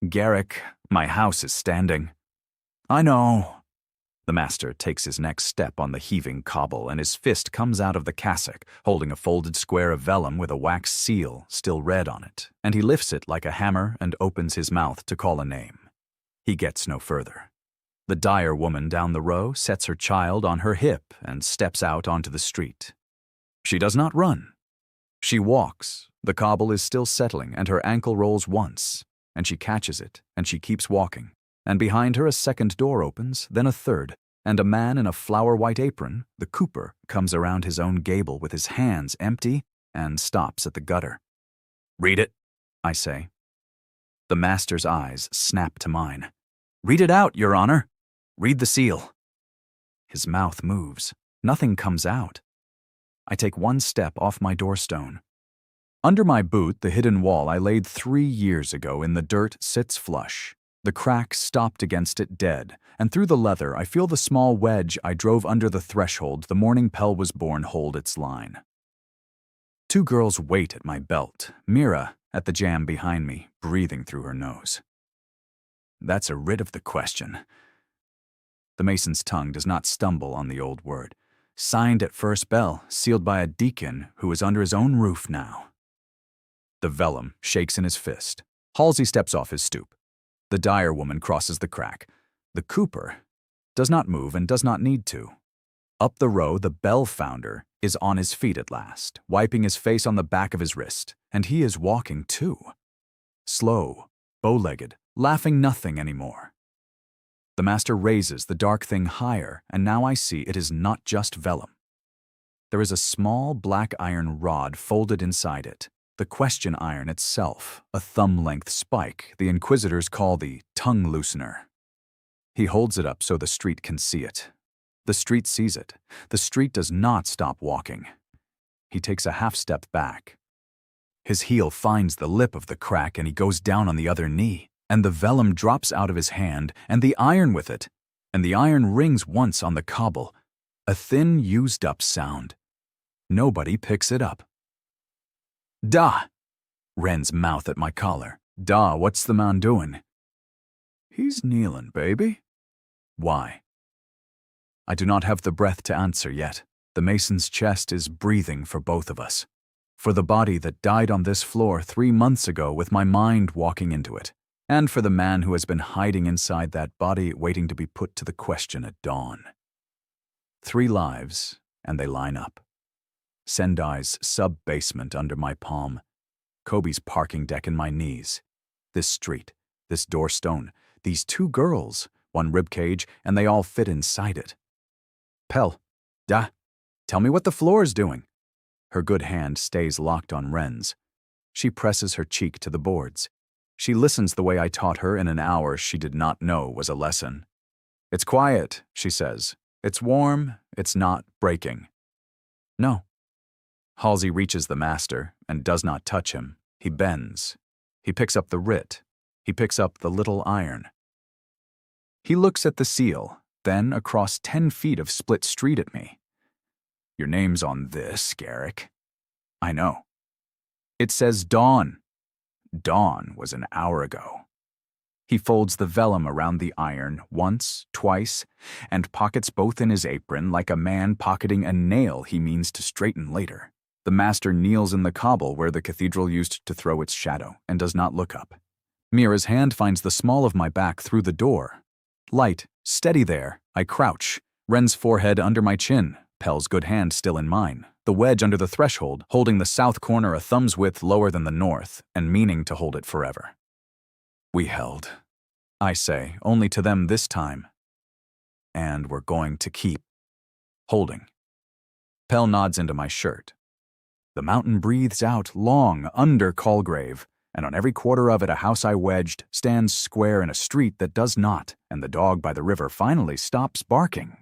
Garrick, my house is standing. I know. The master takes his next step on the heaving cobble, and his fist comes out of the cassock, holding a folded square of vellum with a wax seal still red on it, and he lifts it like a hammer and opens his mouth to call a name. He gets no further. The dyer woman down the row sets her child on her hip and steps out onto the street. She does not run. She walks. The cobble is still settling, and her ankle rolls once, and she catches it, and she keeps walking. And behind her a 2nd door opens, then a 3rd, and a man in a flower-white apron, the cooper, comes around his own gable with his hands empty and stops at the gutter. Read it, I say. The master's eyes snap to mine. Read it out, Your Honor. Read the seal. His mouth moves. Nothing comes out. I take 1 step off my doorstone. Under my boot, the hidden wall I laid 3 years ago in the dirt sits flush. The crack stopped against it dead, and through the leather I feel the small wedge I drove under the threshold the morning Pell was born hold its line. Two girls wait at my belt, Mira at the jam behind me, breathing through her nose. That's a writ of the question. The mason's tongue does not stumble on the old word. Signed at first bell, sealed by a deacon who is under his own roof now. The vellum shakes in his fist. Halsey steps off his stoop. The dyer woman crosses the crack. The cooper does not move and does not need to. Up the row, the bell founder is on his feet at last, wiping his face on the back of his wrist, and he is walking too. Slow, bow-legged, laughing nothing anymore. The master raises the dark thing higher, and now I see it is not just vellum. There is a small black iron rod folded inside it, the question iron itself, a thumb-length spike the inquisitors call the tongue loosener. He holds it up so the street can see it. The street sees it. The street does not stop walking. He takes a half-step back. His heel finds the lip of the crack and he goes down on the other knee, and the vellum drops out of his hand, and the iron with it, and the iron rings once on the cobble, a thin, used-up sound. Nobody picks it up. "Da!" Wren's mouth at my collar. "Da, what's the man doing?" "He's kneeling, baby." "Why?" I do not have the breath to answer yet. The mason's chest is breathing for both of us. For the body that died on this floor 3 months ago with my mind walking into it. And for the man who has been hiding inside that body waiting to be put to the question at dawn. 3 lives, and they line up. Sendai's sub-basement under my palm. Kobe's parking deck in my knees. This street, this doorstone, these 2 girls, 1 ribcage, and they all fit inside it. "Pell, da, tell me what the floor is doing." Her good hand stays locked on Wren's. She presses her cheek to the boards. She listens the way I taught her in an hour she did not know was a lesson. "It's quiet," she says. "It's warm, it's not breaking." "No." Halsey reaches the master and does not touch him. He bends. He picks up the writ. He picks up the little iron. He looks at the seal, then across 10 feet of split street at me. "Your name's on this, Garrick." "I know." "It says dawn." "Dawn was an hour ago." He folds the vellum around the iron once, twice, and pockets both in his apron like a man pocketing a nail he means to straighten later. The master kneels in the cobble where the cathedral used to throw its shadow and does not look up. Mira's hand finds the small of my back through the door. Light, steady there, I crouch, Wren's forehead under my chin, Pell's good hand still in mine, the wedge under the threshold, holding the south corner a thumb's width lower than the north, and meaning to hold it forever. We held, I say, only to them this time. And we're going to keep holding. Pell nods into my shirt. The mountain breathes out long under Colgrave, and on every quarter of it a house I wedged stands square in a street that does not, and the dog by the river finally stops barking.